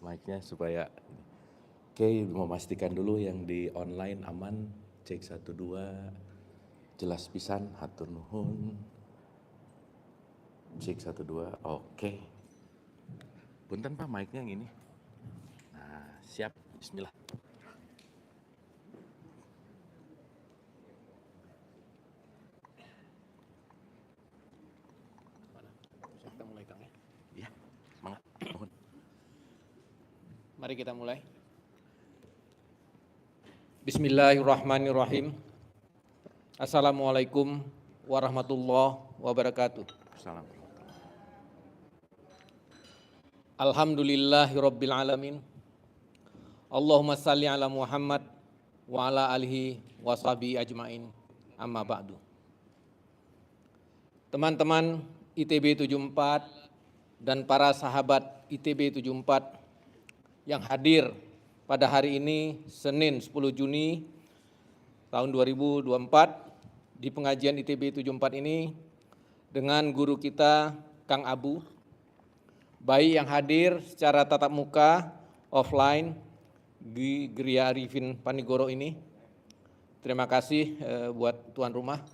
mic-nya supaya oke, memastikan dulu yang di online aman, cek 1 2, jelas pisan, hatur nuhun. Cek 1 2, oke. Punten Pak mic-nya yang ini. Nah, siap, bismillah. Kita mulai Kang ya. Iya, semangat. Nuhun. Mari kita mulai. Bismillahirrahmanirrahim. Assalamualaikum warahmatullahi wabarakatuh. Assalamualaikum. Alhamdulillahirabbil alamin. Allahumma salli ala Muhammad wa ala alihi wa sahbihi ajmain. Amma ba'du. Teman-teman ITB 74 dan para sahabat ITB 74 yang hadir pada hari ini Senin 10 Juni tahun 2024 di pengajian ITB 74 ini dengan guru kita Kang Abu, baik yang hadir secara tatap muka offline di Geria Arifin Panigoro ini. Terima kasih buat tuan rumah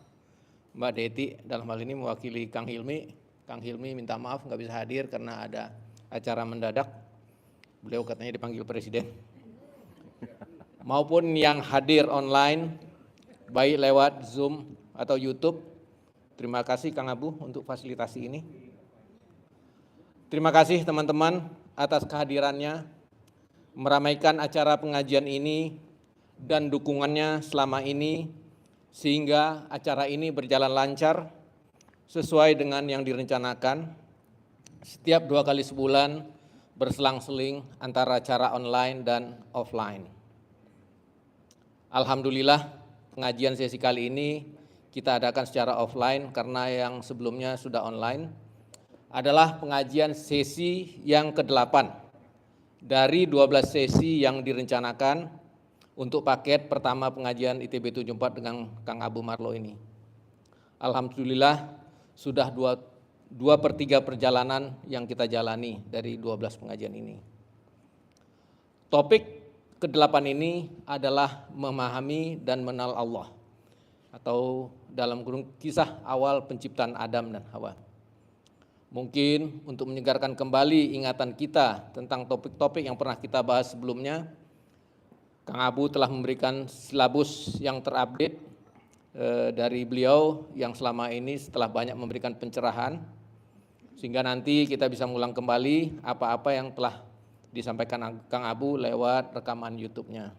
Mbak Deti dalam hal ini mewakili Kang Hilmi. Kang Hilmi minta maaf nggak bisa hadir karena ada acara mendadak. Beliau katanya dipanggil presiden. Maupun yang hadir online, baik lewat Zoom atau YouTube. Terima kasih Kang Abu untuk fasilitasi ini. Terima kasih teman-teman atas kehadirannya, meramaikan acara pengajian ini dan dukungannya selama ini sehingga acara ini berjalan lancar sesuai dengan yang direncanakan. Setiap 2 kali sebulan berselang-seling antara acara online dan offline. Alhamdulillah pengajian sesi kali ini kita adakan secara offline karena yang sebelumnya sudah online. Adalah pengajian sesi yang ke-8 dari 12 sesi yang direncanakan untuk paket pertama pengajian ITB 74 dengan Kang Abu Marlo ini. Alhamdulillah sudah 2/3 perjalanan yang kita jalani dari 12 pengajian ini. Topik ke-8 ini adalah memahami dan mengenal Allah atau dalam kurung kisah awal penciptaan Adam dan Hawa. Mungkin untuk menyegarkan kembali ingatan kita tentang topik-topik yang pernah kita bahas sebelumnya, Kang Abu telah memberikan silabus yang terupdate dari beliau yang selama ini setelah banyak memberikan pencerahan, sehingga nanti kita bisa mengulang kembali apa-apa yang telah disampaikan Kang Abu lewat rekaman YouTube-nya.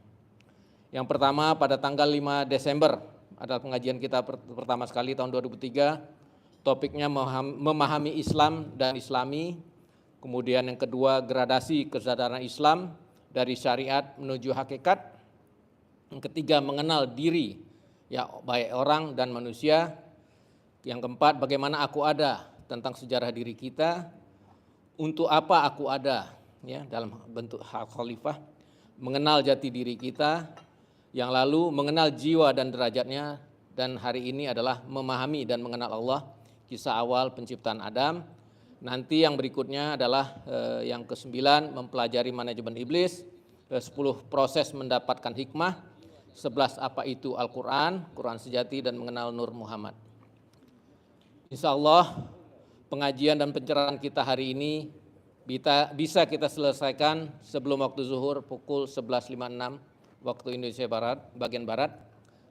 Yang pertama pada tanggal 5 Desember adalah pengajian kita pertama sekali tahun 2003. Topiknya memahami Islam dan Islami. Kemudian yang kedua gradasi kesadaran Islam dari syariat menuju hakikat. Yang ketiga mengenal diri, ya baik orang dan manusia. Yang keempat bagaimana aku ada, tentang sejarah diri kita. Untuk apa aku ada, ya dalam bentuk hak khalifah. Mengenal jati diri kita. Yang lalu mengenal jiwa dan derajatnya. Dan hari ini adalah memahami dan mengenal Allah. Kisah awal penciptaan Adam. Nanti yang berikutnya adalah yang ke-9 mempelajari manajemen iblis, 10 proses mendapatkan hikmah, 11 apa itu Al-Quran, Quran sejati dan mengenal Nur Muhammad. Insya Allah pengajian dan pencerahan kita hari ini bisa kita selesaikan sebelum waktu zuhur pukul 11.56 waktu Indonesia Barat, bagian Barat,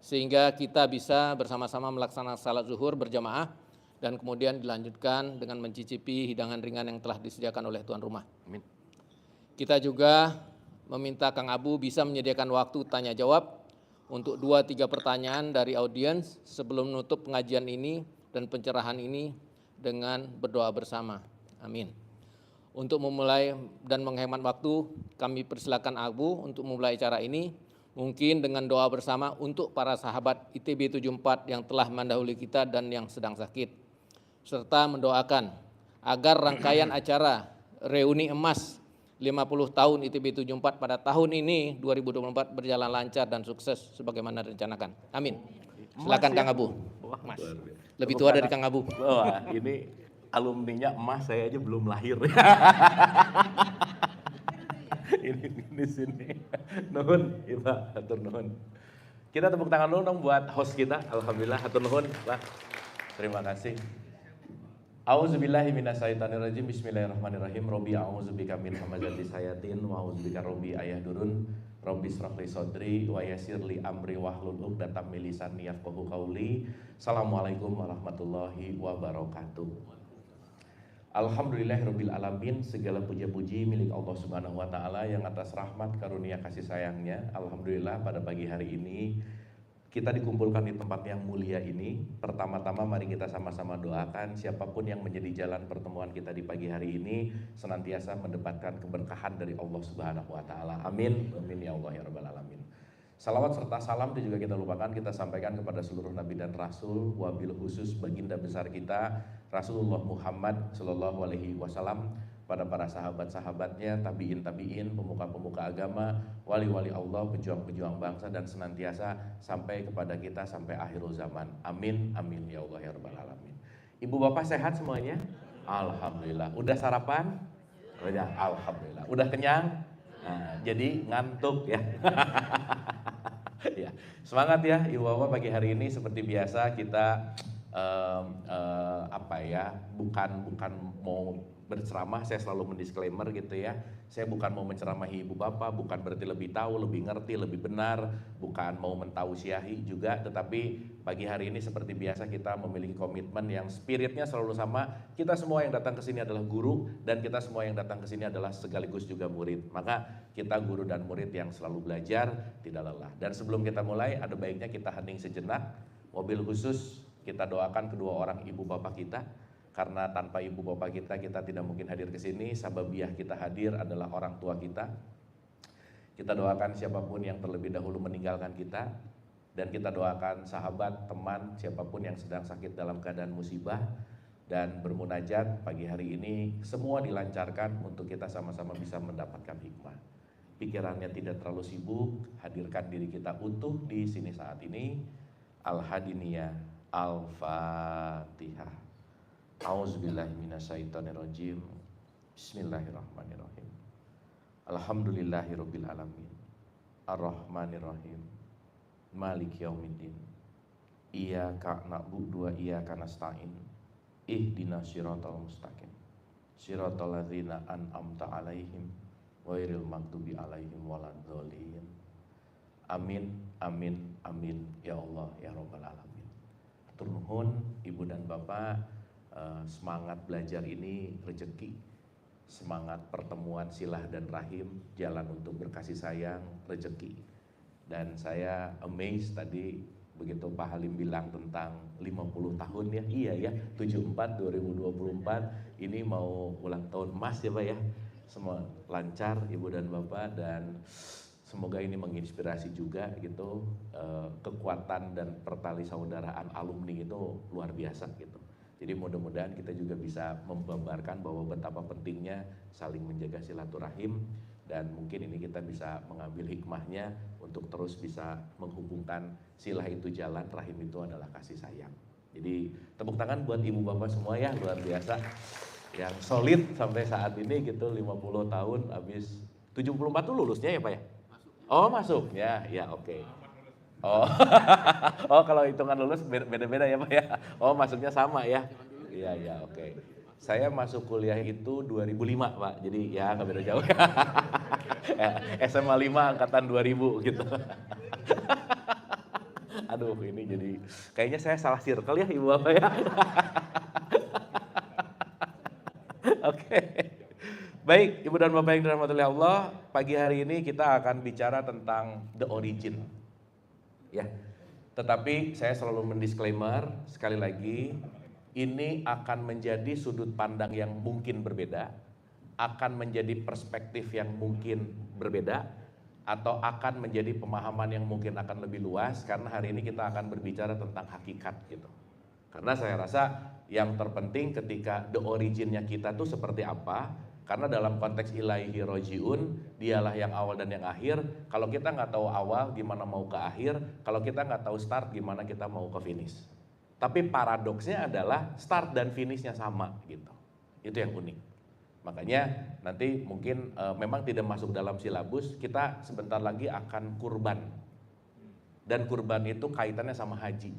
sehingga kita bisa bersama-sama melaksanakan salat zuhur berjamaah dan kemudian dilanjutkan dengan mencicipi hidangan ringan yang telah disediakan oleh tuan rumah. Amin. Kita juga meminta Kang Abu bisa menyediakan waktu tanya jawab untuk 2-3 pertanyaan dari audiens sebelum menutup pengajian ini dan pencerahan ini dengan berdoa bersama. Amin. Untuk memulai dan menghemat waktu, kami persilakan Abu untuk memulai acara ini. Mungkin dengan doa bersama untuk para sahabat ITB 74 yang telah mendahului kita dan yang sedang sakit. Serta mendoakan agar rangkaian acara reuni emas 50 tahun ITB 74 pada tahun ini 2024 berjalan lancar dan sukses sebagaimana direncanakan. Amin. Silakan Kang Abu. Mas. Lebih tua dari Kang Abu. Wah, ini alumninya emas, saya aja belum lahir. ini sini. Nuhun, Iba, hatur nuhun. Kita tepuk tangan dulu dong buat host kita. Alhamdulillah, hatur nuhun, Pak. Terima kasih. A'udzubillahi minasyaitonirrajim. Bismillahirrahmanirrahim. Robbi a'udzubika min hamazati sayatin wa a'udzubika robbi ayahdurun. Robbi shrahli sadri wa yassirli amri wahlul 'uqdatam min lisani yafqahu qawli. Assalamualaikum warahmatullahi wabarakatuh. Alhamdulillahirabbil alamin, segala puja-puji milik Allah Subhanahu wa taala yang atas rahmat karunia kasih sayangnya. Alhamdulillah pada pagi hari ini kita dikumpulkan di tempat yang mulia ini. Pertama-tama mari kita sama-sama doakan siapapun yang menjadi jalan pertemuan kita di pagi hari ini senantiasa mendapatkan keberkahan dari Allah Subhanahu wa taala. Amin. Amin ya Allah ya rabbal alamin. Salawat serta salam itu juga kita lupakan, kita sampaikan kepada seluruh nabi dan rasul, wabil khusus baginda besar kita Rasulullah Muhammad Shallallahu Alaihi Wasallam, pada para sahabat-sahabatnya, tabiin, pemuka-pemuka agama, wali-wali Allah, pejuang-pejuang bangsa, dan senantiasa sampai kepada kita sampai akhir zaman. Amin, amin ya Allah ya rabbal alamin. Ibu bapak sehat semuanya? Alhamdulillah. Udah sarapan? Udah, alhamdulillah. Udah kenyang? Nah, jadi ngantuk ya. Ya, semangat ya ibu bapak. Pagi hari ini seperti biasa kita bukan mau berceramah. Saya selalu mendisklaimer gitu ya, saya bukan mau menceramahi ibu bapak, bukan berarti lebih tahu, lebih ngerti, lebih benar, bukan mau mentausiahi juga, tetapi pagi hari ini seperti biasa kita memiliki komitmen yang spiritnya selalu sama. Kita semua yang datang ke sini adalah guru, dan kita semua yang datang ke sini adalah sekaligus juga murid. Maka kita guru dan murid yang selalu belajar, tidak lelah. Dan sebelum kita mulai, ada baiknya kita hening sejenak. Wabil khusus kita doakan kedua orang ibu bapak kita, karena tanpa ibu bapak kita tidak mungkin hadir ke sini. Sababiah kita hadir adalah orang tua kita. Kita doakan siapapun yang terlebih dahulu meninggalkan kita, dan kita doakan sahabat, teman, siapapun yang sedang sakit dalam keadaan musibah, dan bermunajat pagi hari ini semua dilancarkan untuk kita sama-sama bisa mendapatkan hikmah. Pikirannya tidak terlalu sibuk, hadirkan diri kita utuh di sini saat ini. Al-Hadiniyah. Al-Fatihah. A'udzubillahi minasyaitonirrajim. Bismillahirrahmanirrahim. Alhamdulillahirabbil alamin. Ar-Rahmanirrahim. Maliki yaumiddin. Iyyaka na'budu wa iyyaka nasta'in. Ihdinas siratal mustaqim. Siratal ladzina an'amta 'alaihim ghairil maghdubi 'alaihim waladdallin. Amin, amin, amin ya Allah ya rabbal alamin. Hatur nuhun ibu dan bapak, semangat belajar ini rezeki, semangat pertemuan silah dan rahim, jalan untuk berkasih sayang, rezeki. Dan saya amazed tadi begitu Pak Halim bilang tentang 50 tahun ya. Iya ya, 74 2024 ini mau ulang tahun emas ya Pak ya. Semua lancar ibu dan bapak, dan semoga ini menginspirasi juga gitu, kekuatan dan pertali saudaraan alumni itu luar biasa gitu. Jadi mudah-mudahan kita juga bisa membabarkan bahwa betapa pentingnya saling menjaga silaturahim, dan mungkin ini kita bisa mengambil hikmahnya untuk terus bisa menghubungkan silah itu jalan, rahim itu adalah kasih sayang. Jadi tepuk tangan buat ibu bapak semua ya, luar biasa. Yang solid sampai saat ini gitu, 50 tahun habis 74 tuh lulusnya ya Pak ya? Oh masuk, ya oke. Oh, oh kalau hitungan lulus beda-beda ya Pak ya. Oh masuknya sama ya. Iya oke. Saya masuk kuliah itu 2005 Pak, jadi ya nggak beda jauh. SMA 5 angkatan 2000 gitu. Aduh ini jadi kayaknya saya salah circle ya ibu bapak ya. Oke. Baik, ibu dan bapak yang dirahmati oleh Allah, pagi hari ini kita akan bicara tentang the origin. Ya. Tetapi saya selalu mendisklaimer sekali lagi, ini akan menjadi sudut pandang yang mungkin berbeda, akan menjadi perspektif yang mungkin berbeda, atau akan menjadi pemahaman yang mungkin akan lebih luas, karena hari ini kita akan berbicara tentang hakikat gitu. Karena saya rasa yang terpenting ketika the originnya kita tuh seperti apa, karena dalam konteks ilahi rojiun, dialah yang awal dan yang akhir. Kalau kita nggak tahu awal, gimana mau ke akhir? Kalau kita nggak tahu start, gimana kita mau ke finish? Tapi paradoksnya adalah start dan finishnya sama gitu. Itu yang unik. Makanya nanti mungkin memang tidak masuk dalam silabus, kita sebentar lagi akan kurban. Dan kurban itu kaitannya sama haji.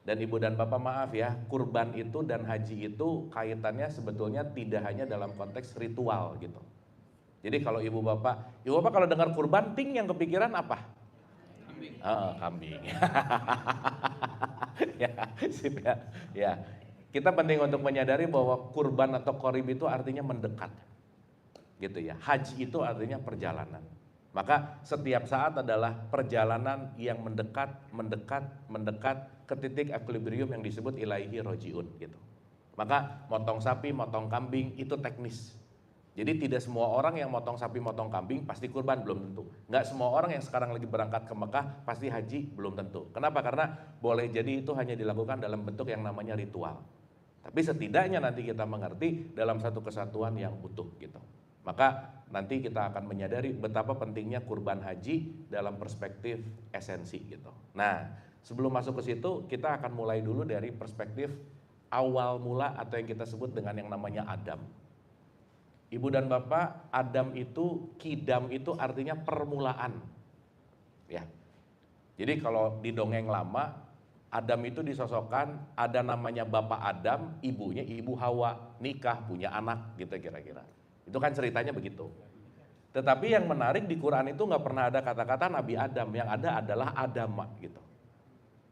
Dan ibu dan bapak maaf ya, kurban itu dan haji itu kaitannya sebetulnya tidak hanya dalam konteks ritual gitu. Jadi kalau ibu bapak kalau dengar kurban, ting yang kepikiran apa? Kambing. Kambing. Ya, sip ya. Ya. Kita penting untuk menyadari bahwa kurban atau qorib itu artinya mendekat. Gitu ya. Haji itu artinya perjalanan. Maka setiap saat adalah perjalanan yang mendekat ke titik equilibrium yang disebut ilaihi rojiun gitu. Maka motong sapi, motong kambing itu teknis. Jadi tidak semua orang yang motong sapi, motong kambing pasti kurban, belum tentu. Nggak semua orang yang sekarang lagi berangkat ke Mekah pasti haji, belum tentu. Kenapa? Karena boleh jadi itu hanya dilakukan dalam bentuk yang namanya ritual. Tapi setidaknya nanti kita mengerti dalam satu kesatuan yang utuh gitu. Maka nanti kita akan menyadari betapa pentingnya kurban haji dalam perspektif esensi gitu. Nah, sebelum masuk ke situ kita akan mulai dulu dari perspektif awal mula atau yang kita sebut dengan yang namanya Adam. Ibu dan Bapak, Adam itu, kidam itu artinya permulaan. Ya. Jadi kalau di dongeng lama, Adam itu disosokkan ada namanya Bapak Adam, ibunya Ibu Hawa, nikah, punya anak gitu kira-kira. Itu kan ceritanya begitu. Tetapi yang menarik di Quran itu nggak pernah ada kata-kata Nabi Adam, yang ada adalah Adama gitu.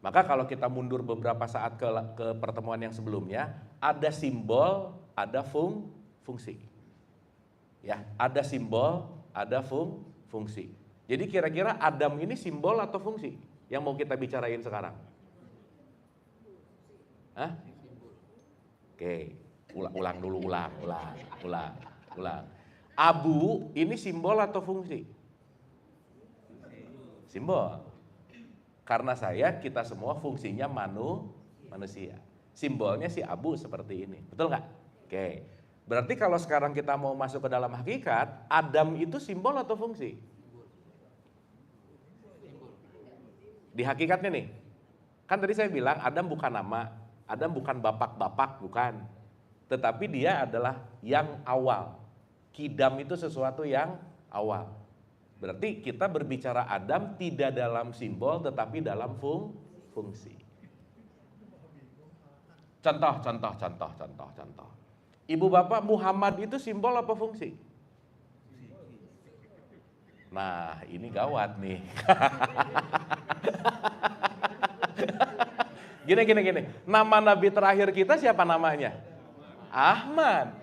Maka kalau kita mundur beberapa saat ke pertemuan yang sebelumnya, ada simbol, ada fungsi. Ya, ada simbol, ada fungsi. Jadi kira-kira Adam ini simbol atau fungsi yang mau kita bicarain sekarang? Hah? Oke, ulang dulu. Abu ini simbol atau fungsi? Simbol. Karena kita semua fungsinya manusia. Simbolnya si abu seperti ini. Betul nggak? Oke. Berarti kalau sekarang kita mau masuk ke dalam hakikat, Adam itu simbol atau fungsi? Di hakikatnya nih. Kan tadi saya bilang Adam bukan nama, Adam bukan bapak-bapak, bukan. Tetapi dia adalah yang awal. Kidam itu sesuatu yang awal. Berarti kita berbicara Adam tidak dalam simbol tetapi dalam fungsi. Contoh. Ibu bapak, Muhammad itu simbol apa fungsi? Nah, ini gawat nih. Gini. Nama nabi terakhir kita siapa namanya? Ahmad.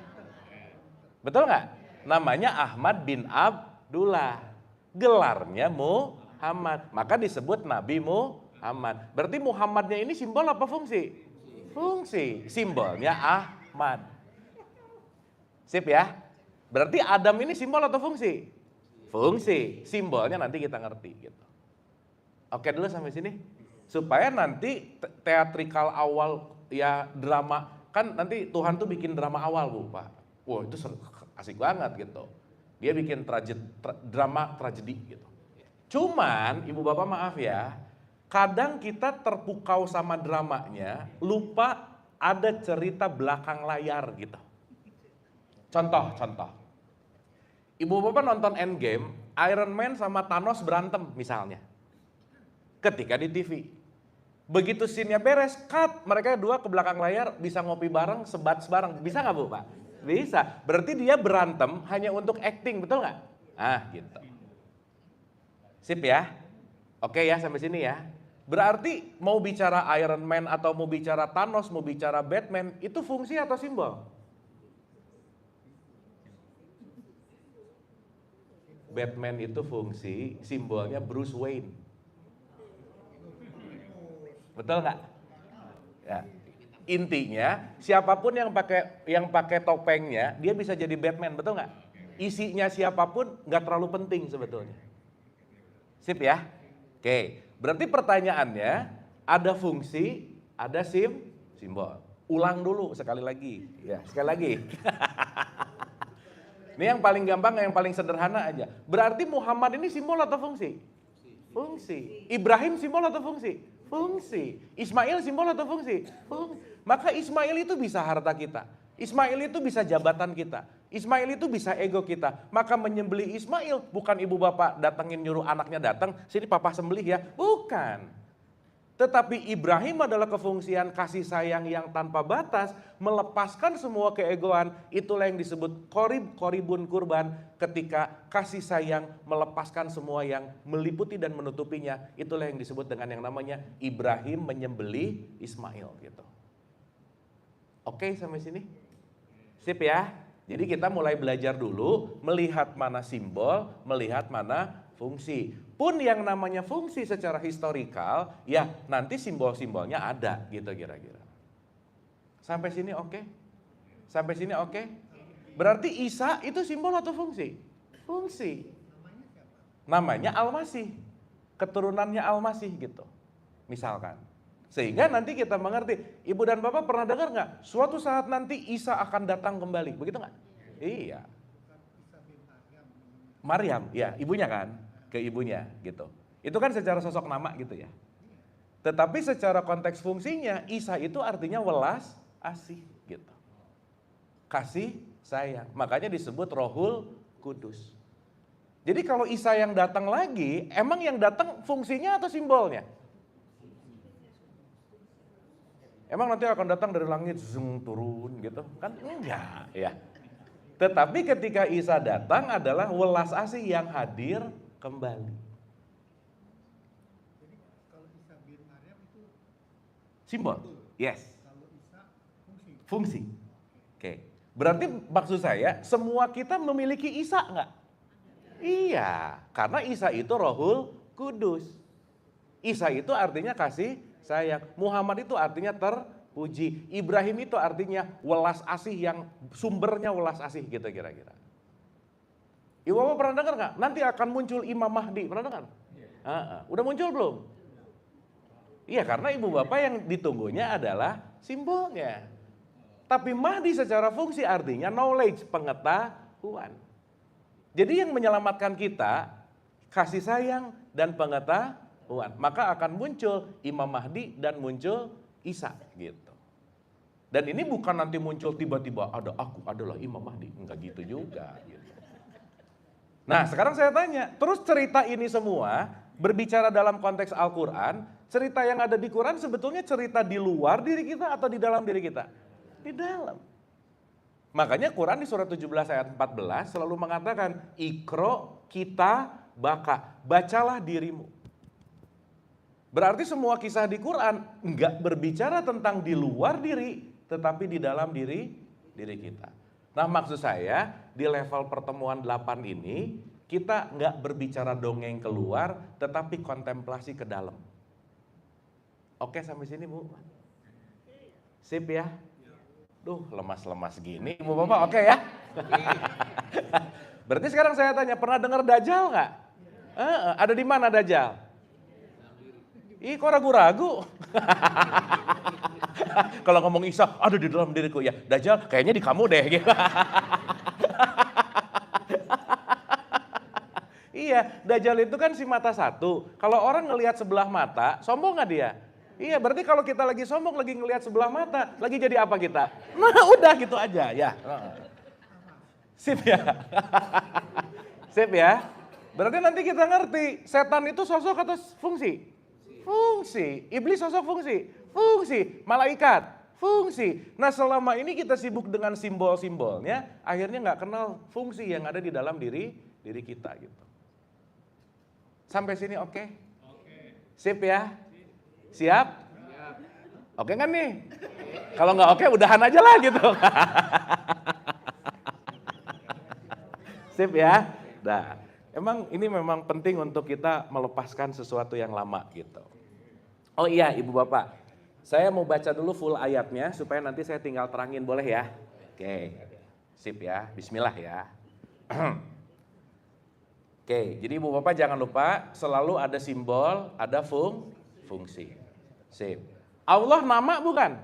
Betul nggak? Namanya Ahmad bin Abdullah. Gelarnya Muhammad. Maka disebut Nabi Muhammad. Berarti Muhammadnya ini simbol apa fungsi? Fungsi. Simbolnya Ahmad. Sip ya? Berarti Adam ini simbol atau fungsi? Fungsi. Simbolnya nanti kita ngerti gitu. Oke dulu sampai sini. Supaya nanti teatrikal awal ya drama. Kan nanti Tuhan tuh bikin drama awal Bu Pak. Wah itu asik banget gitu. Dia bikin drama tragedi gitu. Cuman ibu bapak maaf ya, kadang kita terpukau sama dramanya, lupa ada cerita belakang layar gitu. Contoh. Ibu bapak nonton Endgame, Iron Man sama Thanos berantem misalnya. Ketika di TV. Begitu scene-nya beres, cut, mereka dua ke belakang layar bisa ngopi bareng, sebat bareng. Bisa nggak Bu Pak? Bisa. Berarti dia berantem hanya untuk acting, betul nggak? Gitu. Sip ya? Oke ya sampai sini ya. Berarti mau bicara Iron Man atau mau bicara Thanos, mau bicara Batman, itu fungsi atau simbol? Batman itu fungsi, simbolnya Bruce Wayne. Betul nggak? Ya. Intinya siapapun yang pakai topengnya dia bisa jadi Batman, betul nggak? Isinya siapapun nggak terlalu penting sebetulnya. Sip ya? Oke, berarti pertanyaannya ada fungsi, ada simbol. Ulang dulu sekali lagi, ya sekali lagi. Ini yang paling gampang, yang paling sederhana aja. Berarti Muhammad ini simbol atau fungsi? Fungsi. Ibrahim simbol atau fungsi? Fungsi. Ismail simbol atau fungsi? Fungsi. Maka Ismail itu bisa harta kita. Ismail itu bisa jabatan kita. Ismail itu bisa ego kita. Maka menyembelih Ismail bukan ibu bapak datengin nyuruh anaknya datang, sini papa sembelih ya. Bukan. Tetapi Ibrahim adalah kefungsian kasih sayang yang tanpa batas, melepaskan semua keegoan. Itulah yang disebut koribun kurban, ketika kasih sayang melepaskan semua yang meliputi dan menutupinya. Itulah yang disebut dengan yang namanya Ibrahim menyembelih Ismail gitu. Oke sampai sini? Sip ya? Jadi kita mulai belajar dulu, melihat mana simbol, melihat mana fungsi. Pun yang namanya fungsi secara historikal, ya nanti simbol-simbolnya ada gitu kira-kira. Sampai sini oke? Sampai sini oke? Berarti Isa itu simbol atau fungsi? Fungsi. Namanya Al-Masih. Keturunannya Al-Masih gitu. Misalkan. Sehingga nanti kita mengerti, ibu dan bapak pernah dengar nggak? Suatu saat nanti Isa akan datang kembali, begitu nggak? Iya. Maryam, ya ibunya kan? Ke ibunya gitu. Itu kan secara sosok nama gitu ya. Tetapi secara konteks fungsinya Isa itu artinya welas asih gitu. Kasih sayang. Makanya disebut Rohul Kudus. Jadi kalau Isa yang datang lagi, emang yang datang fungsinya atau simbolnya? Emang nanti akan datang dari langit zoom turun gitu? Kan enggak ya. Tetapi ketika Isa datang adalah welas asih yang hadir kembali. Jadi kalau Isa bin Maryam itu Simbol? Yes. kalau Isa fungsi. Fungsi. Oke. Berarti maksud saya semua kita memiliki Isa enggak? Iya. Karena Isa itu Rohul Kudus. Isa itu artinya kasih sayang. Muhammad itu artinya terpuji. Ibrahim itu artinya welas asih yang sumbernya welas asih gitu kira-kira. Ibu bapak pernah dengar nggak? Nanti akan muncul Imam Mahdi, pernah dengar? Udah muncul belum? Iya, karena ibu bapak yang ditunggunya adalah simbolnya. Tapi Mahdi secara fungsi artinya knowledge, pengetahuan. Jadi yang menyelamatkan kita, kasih sayang dan pengetahuan. Maka akan muncul Imam Mahdi dan muncul Isa gitu. Dan ini bukan nanti muncul tiba-tiba ada aku adalah Imam Mahdi, enggak gitu juga gitu. Nah sekarang saya tanya, terus cerita ini semua berbicara dalam konteks Al-Quran, cerita yang ada di Quran sebetulnya cerita di luar diri kita atau di dalam diri kita? Di dalam. Makanya Quran di surat 17 ayat 14 selalu mengatakan, Iqra kita baka, bacalah dirimu. Berarti semua kisah di Quran enggak berbicara tentang di luar diri, tetapi di dalam diri kita. Nah maksud saya di level pertemuan 8 ini kita nggak berbicara dongeng keluar tetapi kontemplasi ke dalam. Oke sampai sini Bu? Sip ya? Duh lemas-lemas gini Ibu Bapak oke ya? Berarti sekarang saya tanya pernah dengar Dajjal nggak? Ada di mana Dajjal? Ih kok ragu-ragu? Kalau ngomong Isa, ada di dalam diriku ya. Dajjal kayaknya di kamu deh. Iya, Dajjal itu kan si mata satu. Kalau orang ngelihat sebelah mata, sombong nggak dia? Iya, berarti kalau kita lagi sombong, lagi ngelihat sebelah mata, lagi jadi apa kita? Nah udah gitu aja ya. Sip ya? Sip ya? Berarti nanti kita ngerti, setan itu sosok atau fungsi? Fungsi. Iblis sosok fungsi? Fungsi. Malaikat? Fungsi. Nah selama ini kita sibuk dengan simbol-simbolnya, akhirnya nggak kenal fungsi yang ada di dalam diri kita gitu. Sampai sini oke? Sip ya? Siap? Oke kan nih? Kalau nggak oke udahan aja lah gitu. Sip ya? Nah, emang ini memang penting untuk kita melepaskan sesuatu yang lama gitu. Oh iya Ibu Bapak, saya mau baca dulu full ayatnya supaya nanti saya tinggal terangin boleh ya? Oke, sip ya, bismillah ya. Oke, jadi Ibu Bapak jangan lupa selalu ada simbol, ada fungsi. Sip. Allah nama bukan?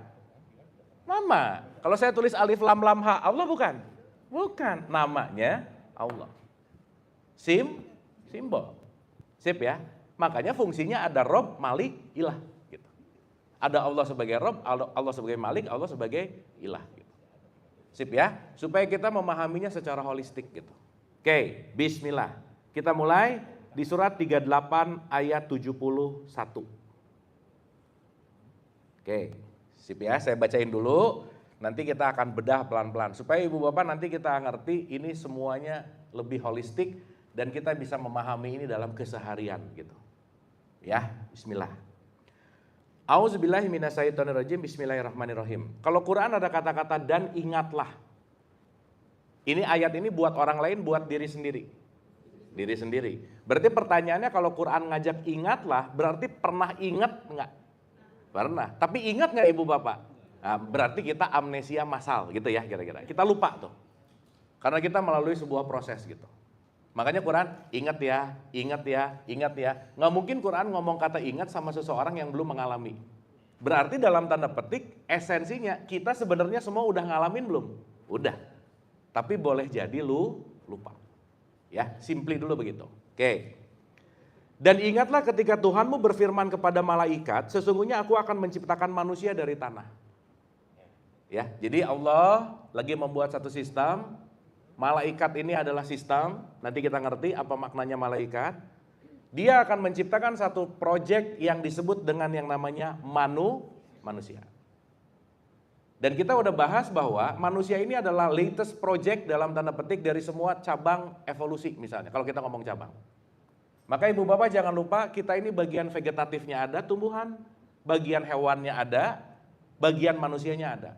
Nama. Kalau saya tulis alif lam lam ha, Allah bukan? Bukan, namanya Allah. Simbol. Sip ya. Makanya fungsinya ada Rob, Malik, Ilah gitu. Ada Allah sebagai Rob, Allah sebagai Malik, Allah sebagai Ilah gitu. Sip ya, supaya kita memahaminya secara holistik gitu. Oke, bismillah. Kita mulai di surat 38 ayat 71. Oke, sip ya, saya bacain dulu. Nanti kita akan bedah pelan-pelan. Supaya ibu bapak nanti kita ngerti ini semuanya lebih holistik. Dan kita bisa memahami ini dalam keseharian gitu. Ya, bismillah. Auzubillahi minasyaitonirrajim. Bismillahirrahmanirrahim. Kalau Quran ada kata-kata dan ingatlah. Ini ayat ini buat orang lain, buat diri sendiri. Diri sendiri. Berarti pertanyaannya kalau Quran ngajak ingatlah, berarti pernah ingat enggak? Pernah. Tapi ingat enggak ibu bapak? Nah, berarti kita amnesia massal gitu ya kira-kira. Kita lupa tuh. Karena kita melalui sebuah proses gitu. Makanya Quran ingat ya, ingat ya, ingat ya. Nggak mungkin Quran ngomong kata ingat sama seseorang yang belum mengalami. Berarti dalam tanda petik esensinya kita sebenarnya semua udah ngalamin belum? Udah. Tapi boleh jadi lu lupa. Ya, simply dulu begitu. Oke. Dan ingatlah ketika Tuhanmu berfirman kepada malaikat, sesungguhnya aku akan menciptakan manusia dari tanah. Ya, jadi Allah lagi membuat satu sistem. Malaikat ini adalah sistem, nanti kita ngerti apa maknanya malaikat. Dia akan menciptakan satu proyek yang disebut dengan yang namanya manusia. Dan kita udah bahas bahwa manusia ini adalah latest project dalam tanda petik dari semua cabang evolusi misalnya, kalau kita ngomong cabang. Maka ibu bapak jangan lupa kita ini bagian vegetatifnya ada, tumbuhan, bagian hewannya ada, bagian manusianya ada.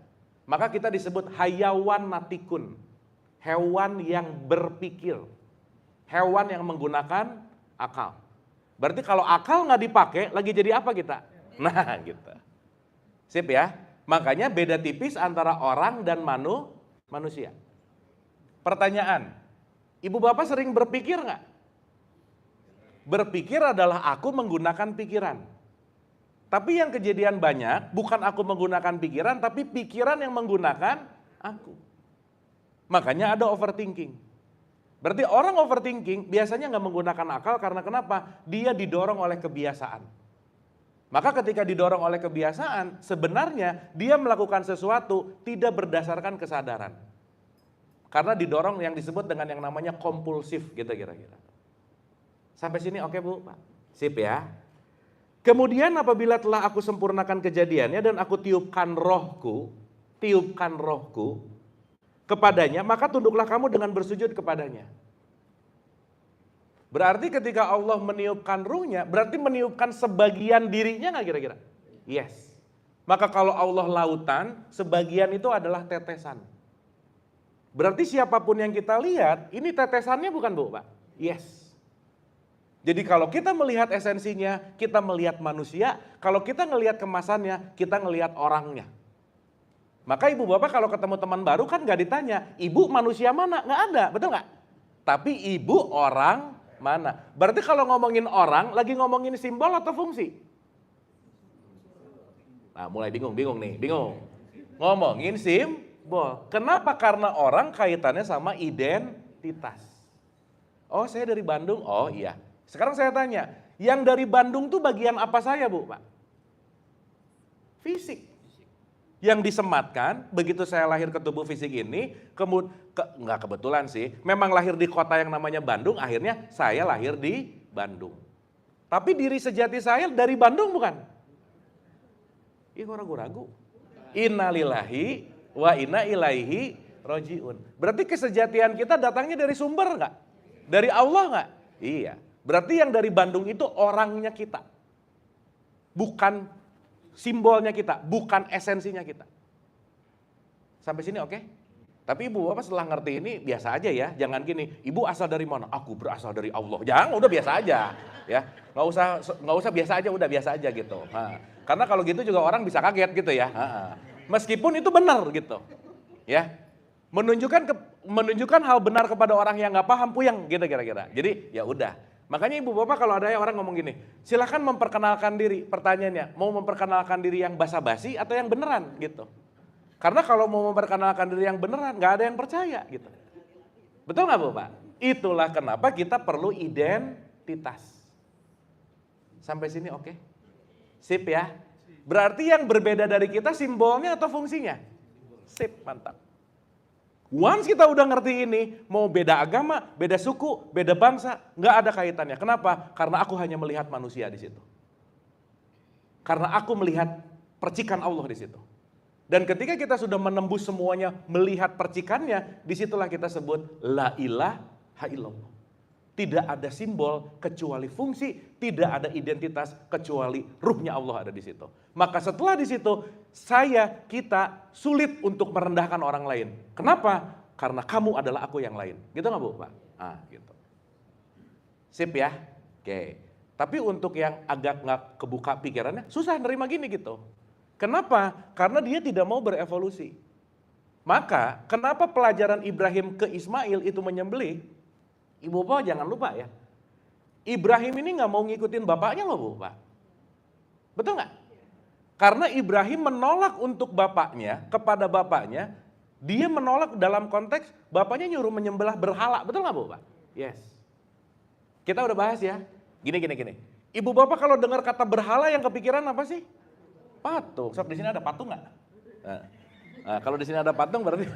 Maka kita disebut hayawan natikun. Hewan yang berpikir, hewan yang menggunakan akal. Berarti kalau akal nggak dipakai, lagi jadi apa kita? Nah gitu. Sip ya, makanya beda tipis antara orang dan manusia. Pertanyaan, ibu bapak sering berpikir nggak? Berpikir adalah aku menggunakan pikiran. Tapi yang kejadian banyak, bukan aku menggunakan pikiran, tapi pikiran yang menggunakan aku. Makanya ada overthinking. Berarti orang overthinking biasanya nggak menggunakan akal karena kenapa? Dia didorong oleh kebiasaan. Maka ketika didorong oleh kebiasaan, sebenarnya dia melakukan sesuatu tidak berdasarkan kesadaran. Karena didorong yang disebut dengan yang namanya kompulsif gitu kira-kira. Sampai sini oke Bu? Pak? Sip ya. Kemudian apabila telah aku sempurnakan kejadiannya dan aku tiupkan rohku kepadanya, maka tunduklah kamu dengan bersujud kepadanya. Berarti ketika Allah meniupkan ruhnya, berarti meniupkan sebagian dirinya nggak kira-kira? Yes. Maka kalau Allah lautan, sebagian itu adalah tetesan. Berarti siapapun yang kita lihat, ini tetesannya bukan Bu, Pak? Yes. Jadi kalau kita melihat esensinya, kita melihat manusia, kalau kita ngelihat kemasannya, kita ngelihat orangnya. Maka ibu bapak kalau ketemu teman baru kan gak ditanya, ibu manusia mana? Gak ada, betul gak? Tapi ibu orang mana? Berarti kalau ngomongin orang, lagi ngomongin simbol atau fungsi? Nah mulai bingung nih, Ngomongin simbol. Kenapa? Karena orang kaitannya sama identitas. Oh saya dari Bandung, oh iya. Sekarang saya tanya, yang dari Bandung tuh bagian apa saya Bu, Pak? Fisik. Yang disematkan, begitu saya lahir ke tubuh fisik ini, nggak kebetulan sih, memang lahir di kota yang namanya Bandung, akhirnya saya lahir di Bandung. Tapi diri sejati saya dari Bandung bukan? Ih kok ragu-ragu. Innalillahi wa inna ilaihi rojiun. Berarti kesejatian kita datangnya dari sumber nggak? Dari Allah nggak? Iya. Berarti yang dari Bandung itu orangnya kita. Bukan simbolnya kita, bukan esensinya kita. Sampai sini oke? Tapi ibu bapak setelah ngerti ini biasa aja ya, jangan gini, ibu asal dari mana? Aku berasal dari Allah. Jangan, udah biasa aja, ya. Nggak usah biasa aja, udah biasa aja gitu. Nah, karena kalau gitu juga orang bisa kaget gitu ya. Meskipun itu benar gitu, ya. Menunjukkan hal benar kepada orang yang nggak paham puyeng gitu kira-kira. Jadi ya udah. Makanya ibu bapak kalau ada orang ngomong gini, silahkan memperkenalkan diri. Pertanyaannya, mau memperkenalkan diri yang basa-basi atau yang beneran gitu. Karena kalau mau memperkenalkan diri yang beneran, gak ada yang percaya gitu. Betul gak Bu Pak? Itulah kenapa kita perlu identitas. Sampai sini oke? Sip ya? Berarti yang berbeda dari kita simbolnya atau fungsinya? Sip, mantap. Once kita udah ngerti ini, mau beda agama, beda suku, beda bangsa, nggak ada kaitannya. Kenapa? Karena aku hanya melihat manusia di situ. Karena aku melihat percikan Allah di situ. Dan ketika kita sudah menembus semuanya, melihat percikannya, disitulah kita sebut la ilaha illallah. Tidak ada simbol kecuali fungsi, tidak ada identitas kecuali ruhnya Allah ada di situ. Maka setelah di situ, kita sulit untuk merendahkan orang lain. Kenapa? Karena kamu adalah aku yang lain. Gitu nggak Bu, Pak? Gitu. Sip ya? Oke. Tapi untuk yang agak nggak kebuka pikirannya, susah nerima gini gitu. Kenapa? Karena dia tidak mau berevolusi. Maka kenapa pelajaran Ibrahim ke Ismail itu menyembelih? Ibu bapak jangan lupa ya, Ibrahim ini nggak mau ngikutin bapaknya loh Bu, Pak. Betul nggak? Karena Ibrahim menolak untuk bapaknya, kepada bapaknya, dia menolak dalam konteks bapaknya nyuruh menyembelih berhala, betul nggak Bu, Pak? Yes. Kita udah bahas ya, gini. Ibu bapak kalau dengar kata berhala yang kepikiran apa sih? Patung. Sok di sini ada patung nggak? Nah, kalau di sini ada patung berarti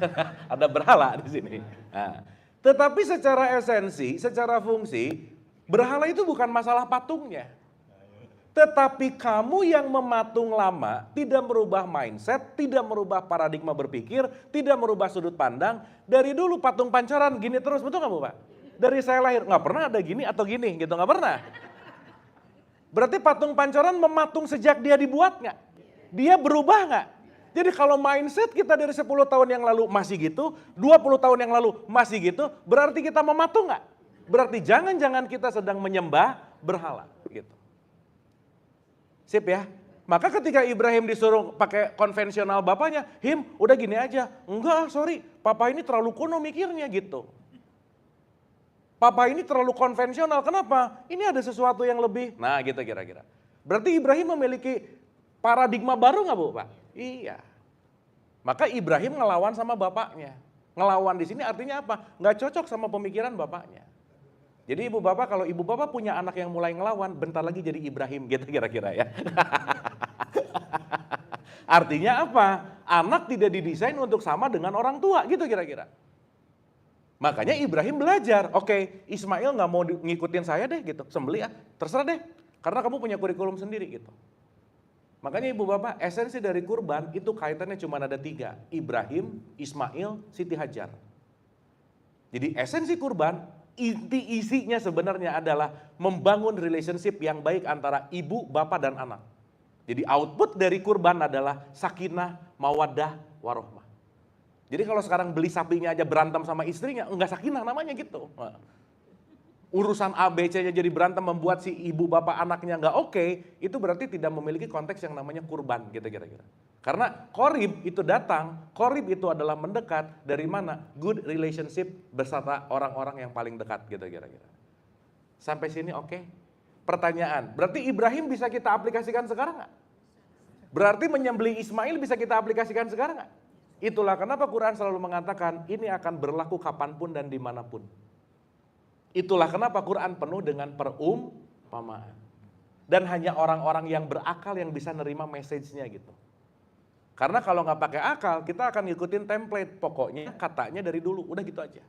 ada berhala di sini. Nah. Tetapi secara esensi, secara fungsi, berhala itu bukan masalah patungnya. Tetapi kamu yang mematung lama, tidak merubah mindset, tidak merubah paradigma berpikir, tidak merubah sudut pandang. Dari dulu patung pancaran gini terus, betul nggak Bu, Pak? Dari saya lahir, nggak pernah ada gini atau gini, gitu nggak pernah. Berarti patung pancaran mematung sejak dia dibuat nggak? Dia berubah nggak? Jadi kalau mindset kita dari 10 tahun yang lalu masih gitu, 20 tahun yang lalu masih gitu, berarti kita mematung nggak? Berarti jangan-jangan kita sedang menyembah berhala. Gitu. Sip ya? Maka ketika Ibrahim disuruh pakai konvensional bapaknya, udah gini aja. Enggak, sorry, papa ini terlalu kuno mikirnya gitu. Papa ini terlalu konvensional, kenapa? Ini ada sesuatu yang lebih, nah gitu kira-kira. Berarti Ibrahim memiliki paradigma baru nggak Bu, Pak? Iya. Maka Ibrahim ngelawan sama bapaknya. Ngelawan di sini artinya apa? Nggak cocok sama pemikiran bapaknya. Jadi ibu bapak, kalau ibu bapak punya anak yang mulai ngelawan, bentar lagi jadi Ibrahim gitu kira-kira ya. Artinya apa? Anak tidak didesain untuk sama dengan orang tua gitu kira-kira. Makanya Ibrahim belajar, oke, Ismail nggak mau ngikutin saya deh gitu, sembelih ya, terserah deh. Karena kamu punya kurikulum sendiri gitu. Makanya ibu bapak, esensi dari kurban itu kaitannya cuma ada 3. Ibrahim, Ismail, Siti Hajar. Jadi esensi kurban, inti isinya sebenarnya adalah membangun relationship yang baik antara ibu, bapak, dan anak. Jadi output dari kurban adalah sakinah, mawaddah, warohmah. Jadi kalau sekarang beli sapinya aja berantem sama istrinya, enggak sakinah namanya gitu. Urusan A, B, C-nya jadi berantem membuat si ibu bapak anaknya nggak oke, itu berarti tidak memiliki konteks yang namanya kurban gitu kira-kira. Karena korib itu datang, korib itu adalah mendekat dari mana? Good relationship bersama orang-orang yang paling dekat gitu kira-kira. Sampai sini oke? Pertanyaan, berarti Ibrahim bisa kita aplikasikan sekarang nggak? Berarti menyembelih Ismail bisa kita aplikasikan sekarang nggak? Itulah kenapa Quran selalu mengatakan ini akan berlaku kapanpun dan dimanapun. Itulah kenapa Quran penuh dengan perumpamaan. Dan hanya orang-orang yang berakal yang bisa nerima message-nya gitu. Karena kalau nggak pakai akal, kita akan ngikutin template. Pokoknya katanya dari dulu, udah gitu aja.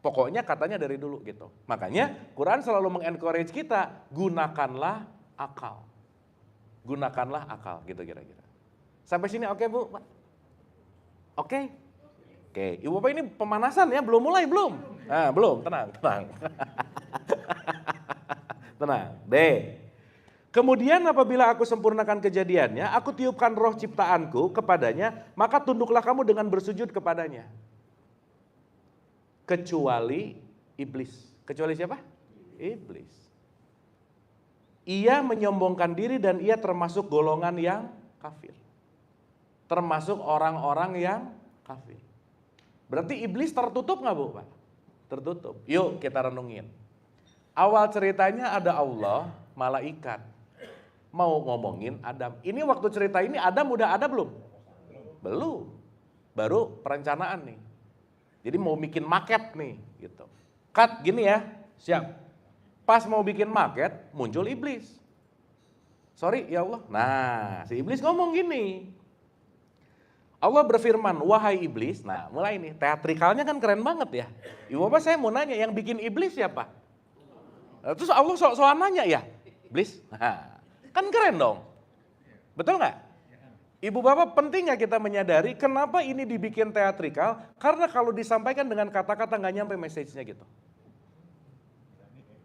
Pokoknya katanya dari dulu gitu. Makanya Quran selalu mengencourage kita, gunakanlah akal. Gunakanlah akal gitu kira-kira. Sampai sini oke Bu? Oke? Oke, Ibu Bapak ini pemanasan ya, belum mulai belum? Nah, belum, tenang. Tenang, D. Kemudian apabila aku sempurnakan kejadiannya, aku tiupkan roh ciptaanku kepadanya, maka tunduklah kamu dengan bersujud kepadanya. Kecuali iblis. Kecuali siapa? Iblis. Ia menyombongkan diri dan ia termasuk golongan yang kafir. Termasuk orang-orang yang kafir. Berarti iblis tertutup nggak Bu, Pak? Tertutup. Yuk kita renungin. Awal ceritanya ada Allah, malaikat. Mau ngomongin Adam. Ini waktu cerita ini Adam udah ada belum? Belum. Baru perencanaan nih. Jadi mau bikin maket nih gitu. Cut gini ya, siap. Pas mau bikin maket muncul iblis. Sorry ya Allah. Nah si iblis ngomong gini. Allah berfirman, wahai iblis. Nah mulai nih, teatrikalnya kan keren banget ya. Ibu bapak saya mau nanya, yang bikin iblis siapa? Terus Allah soal nanya ya, iblis? Nah, kan keren dong. Betul nggak? Ibu bapak penting nggak kita menyadari kenapa ini dibikin teatrikal? Karena kalau disampaikan dengan kata-kata nggak nyampe message-nya gitu.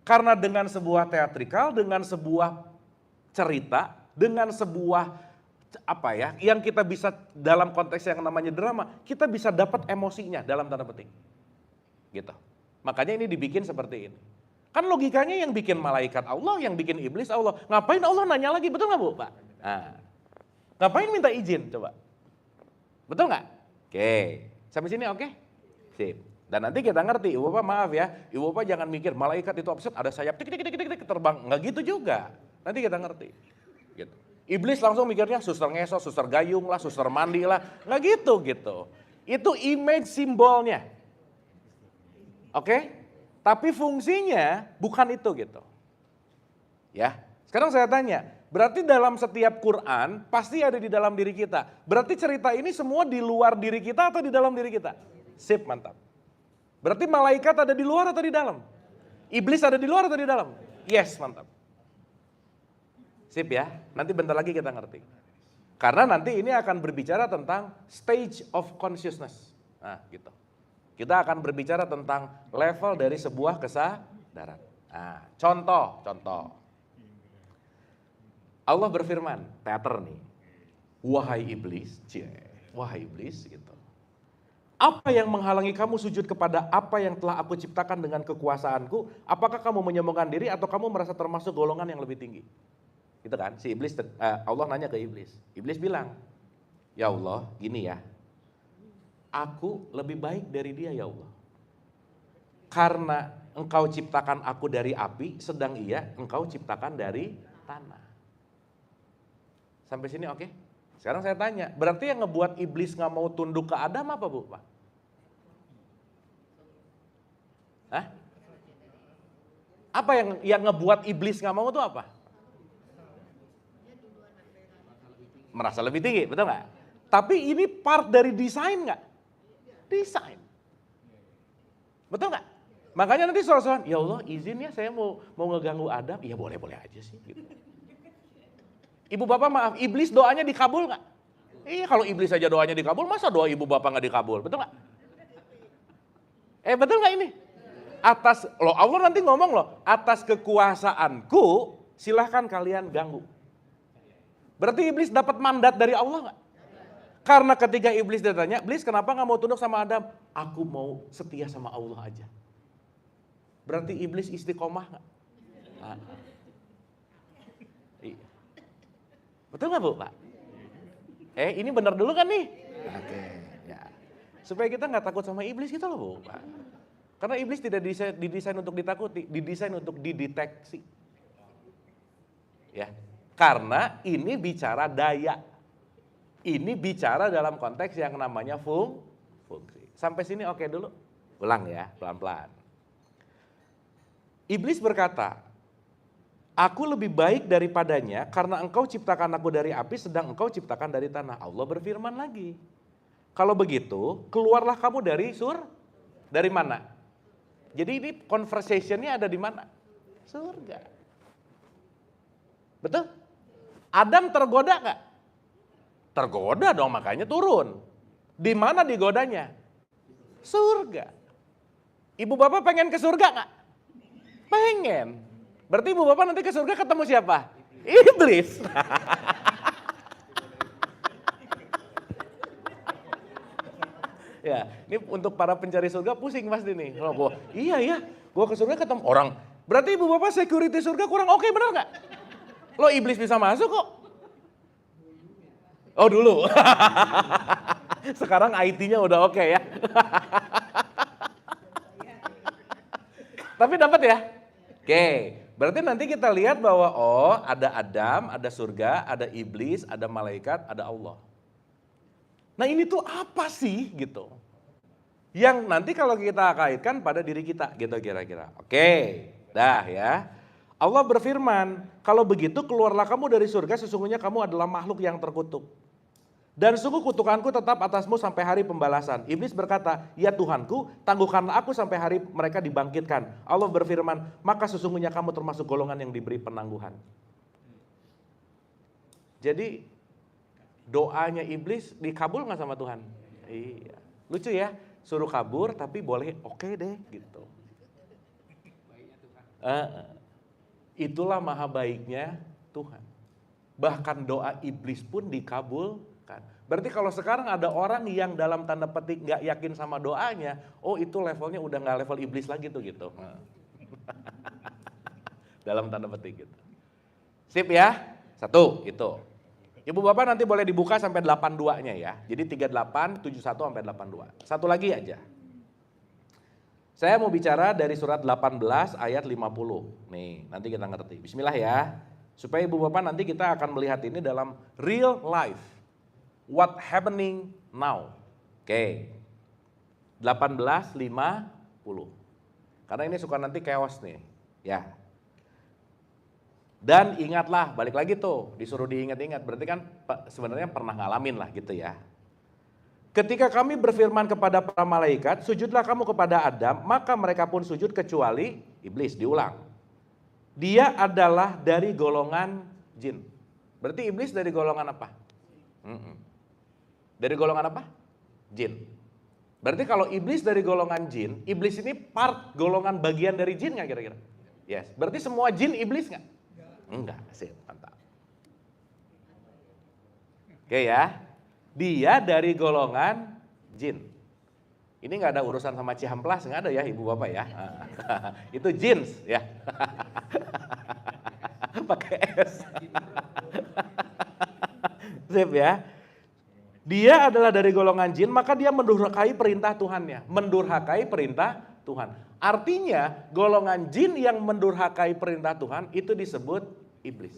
Karena dengan sebuah teatrikal, dengan sebuah cerita, dengan sebuah apa ya, yang kita bisa dalam konteks yang namanya drama, kita bisa dapat emosinya dalam tanda petik. Gitu. Makanya ini dibikin seperti ini. Kan logikanya yang bikin malaikat Allah, yang bikin iblis Allah. Ngapain Allah nanya lagi, betul nggak Bu, Pak? Nah, ngapain minta izin coba? Betul nggak? Oke, sampai sini oke? Sip. Dan nanti kita ngerti, Ibu Bapak maaf ya, Ibu Bapak jangan mikir malaikat itu absurd, ada sayap tik tik tik tik tik terbang. Nggak gitu juga. Nanti kita ngerti. Gitu. Iblis langsung mikirnya suster ngesot, suster gayung lah, suster mandi lah. Nggak gitu. Itu image simbolnya. Oke? Tapi fungsinya bukan itu gitu. Ya. Sekarang saya tanya, berarti dalam setiap Quran pasti ada di dalam diri kita. Berarti cerita ini semua di luar diri kita atau di dalam diri kita? Sip, mantap. Berarti malaikat ada di luar atau di dalam? Iblis ada di luar atau di dalam? Yes, mantap. Sip ya, nanti bentar lagi kita ngerti. Karena nanti ini akan berbicara tentang stage of consciousness. Nah gitu. Kita akan berbicara tentang level dari sebuah kesadaran. Nah, contoh. Allah berfirman, teater nih. Wahai iblis, wahai iblis gitu. Apa yang menghalangi kamu sujud kepada apa yang telah aku ciptakan dengan kekuasaanku? Apakah kamu menyombongkan diri atau kamu merasa termasuk golongan yang lebih tinggi? Gitu kan, si iblis, Allah nanya ke iblis. Iblis bilang, ya Allah gini ya, aku lebih baik dari dia ya Allah. Karena engkau ciptakan aku dari api, sedang engkau ciptakan dari tanah. Sampai sini oke? Sekarang saya tanya, berarti yang ngebuat iblis gak mau tunduk ke Adam apa Bu? Pak? Hah? Apa yang ngebuat iblis gak mau itu apa? Merasa lebih tinggi, betul nggak? Tapi ini part dari desain nggak? Desain. Betul nggak? Makanya nanti soal-soal, ya Allah izin ya saya mau ngeganggu Adam, ya boleh-boleh aja sih. Gitu. Ibu bapak maaf, iblis doanya dikabul nggak? Iya kalau iblis aja doanya dikabul, masa doa ibu bapak nggak dikabul, betul nggak? Betul nggak ini? Allah nanti ngomong loh, atas kekuasaanku silahkan kalian ganggu. Berarti iblis dapat mandat dari Allah nggak? Karena ketika iblis ditanya, iblis kenapa nggak mau tunduk sama Adam? Aku mau setia sama Allah aja. Berarti iblis istiqomah nggak? Iya. Betul nggak Bu Pak? Ini benar dulu kan nih? Oke. Ya. Supaya kita nggak takut sama iblis gitu loh Bu Pak. Karena iblis tidak didesain untuk ditakuti, didesain untuk dideteksi. Ya. Karena ini bicara daya. Ini bicara dalam konteks yang namanya fungsi. Sampai sini oke dulu? Ulang ya, pelan-pelan. Iblis berkata, aku lebih baik daripadanya karena engkau ciptakan aku dari api sedang engkau ciptakan dari tanah. Allah berfirman lagi. Kalau begitu, keluarlah kamu dari dari mana? Jadi ini conversation-nya ada di mana? Surga. Betul? Adam tergoda nggak? Tergoda dong, makanya turun. Di mana digodanya? Surga. Ibu bapak pengen ke surga nggak? Pengen. Berarti ibu bapak nanti ke surga ketemu siapa? Iblis. Ya, ini untuk para pencari surga pusing pasti nih. Kalau gua, iya, gua ke surga ketemu orang. Berarti ibu bapak security surga kurang oke, benar nggak? Lo iblis bisa masuk kok. Oh dulu. Sekarang IT-nya udah oke ya. Tapi dapat ya? Oke. Berarti nanti kita lihat bahwa ada Adam, ada surga, ada iblis, ada malaikat, ada Allah. Nah ini tuh apa sih gitu? Yang nanti kalau kita kaitkan pada diri kita gitu kira-kira. Oke, dah ya. Allah berfirman, kalau begitu keluarlah kamu dari surga, sesungguhnya kamu adalah makhluk yang terkutuk. Dan sungguh kutukanku tetap atasmu sampai hari pembalasan. Iblis berkata, ya Tuhanku, tangguhkanlah aku sampai hari mereka dibangkitkan. Allah berfirman, maka sesungguhnya kamu termasuk golongan yang diberi penangguhan. Jadi doanya iblis dikabul nggak sama Tuhan? Iya, lucu ya, suruh kabur tapi boleh oke deh gitu. Itulah maha baiknya Tuhan. Bahkan doa iblis pun dikabulkan. Berarti kalau sekarang ada orang yang dalam tanda petik nggak yakin sama doanya, oh itu levelnya udah nggak level iblis lagi tuh gitu. Dalam tanda petik gitu. Sip ya, satu itu. Ibu bapak nanti boleh dibuka sampai 82-nya ya. Jadi 38, 71 sampai 82. Satu lagi aja. Saya mau bicara dari surat 18 ayat 50. Nih, nanti kita ngerti. Bismillah ya. Supaya ibu bapak nanti kita akan melihat ini dalam real life. What happening now. Oke. 18.50. Karena ini suka nanti chaos nih. Ya. Dan ingatlah, balik lagi tuh, disuruh diingat-ingat. Berarti kan sebenarnya pernah ngalamin lah gitu ya. Ketika kami berfirman kepada para malaikat, sujudlah kamu kepada Adam, maka mereka pun sujud kecuali iblis. Diulang. Dia adalah dari golongan jin. Berarti iblis dari golongan apa? Dari golongan apa? Jin. Berarti kalau iblis dari golongan jin, iblis ini part golongan bagian dari jin nggak kira-kira? Yes. Berarti semua jin iblis nggak? Enggak, sih, mantap. Oke ya, dia dari golongan jin. Ini nggak ada urusan sama Cihamplas, nggak ada ya ibu bapak ya. Itu jins ya. Pakai S. Sip ya. Dia adalah dari golongan jin, maka dia mendurhakai perintah Tuhannya. Mendurhakai perintah Tuhan. Artinya golongan jin yang mendurhakai perintah Tuhan itu disebut iblis.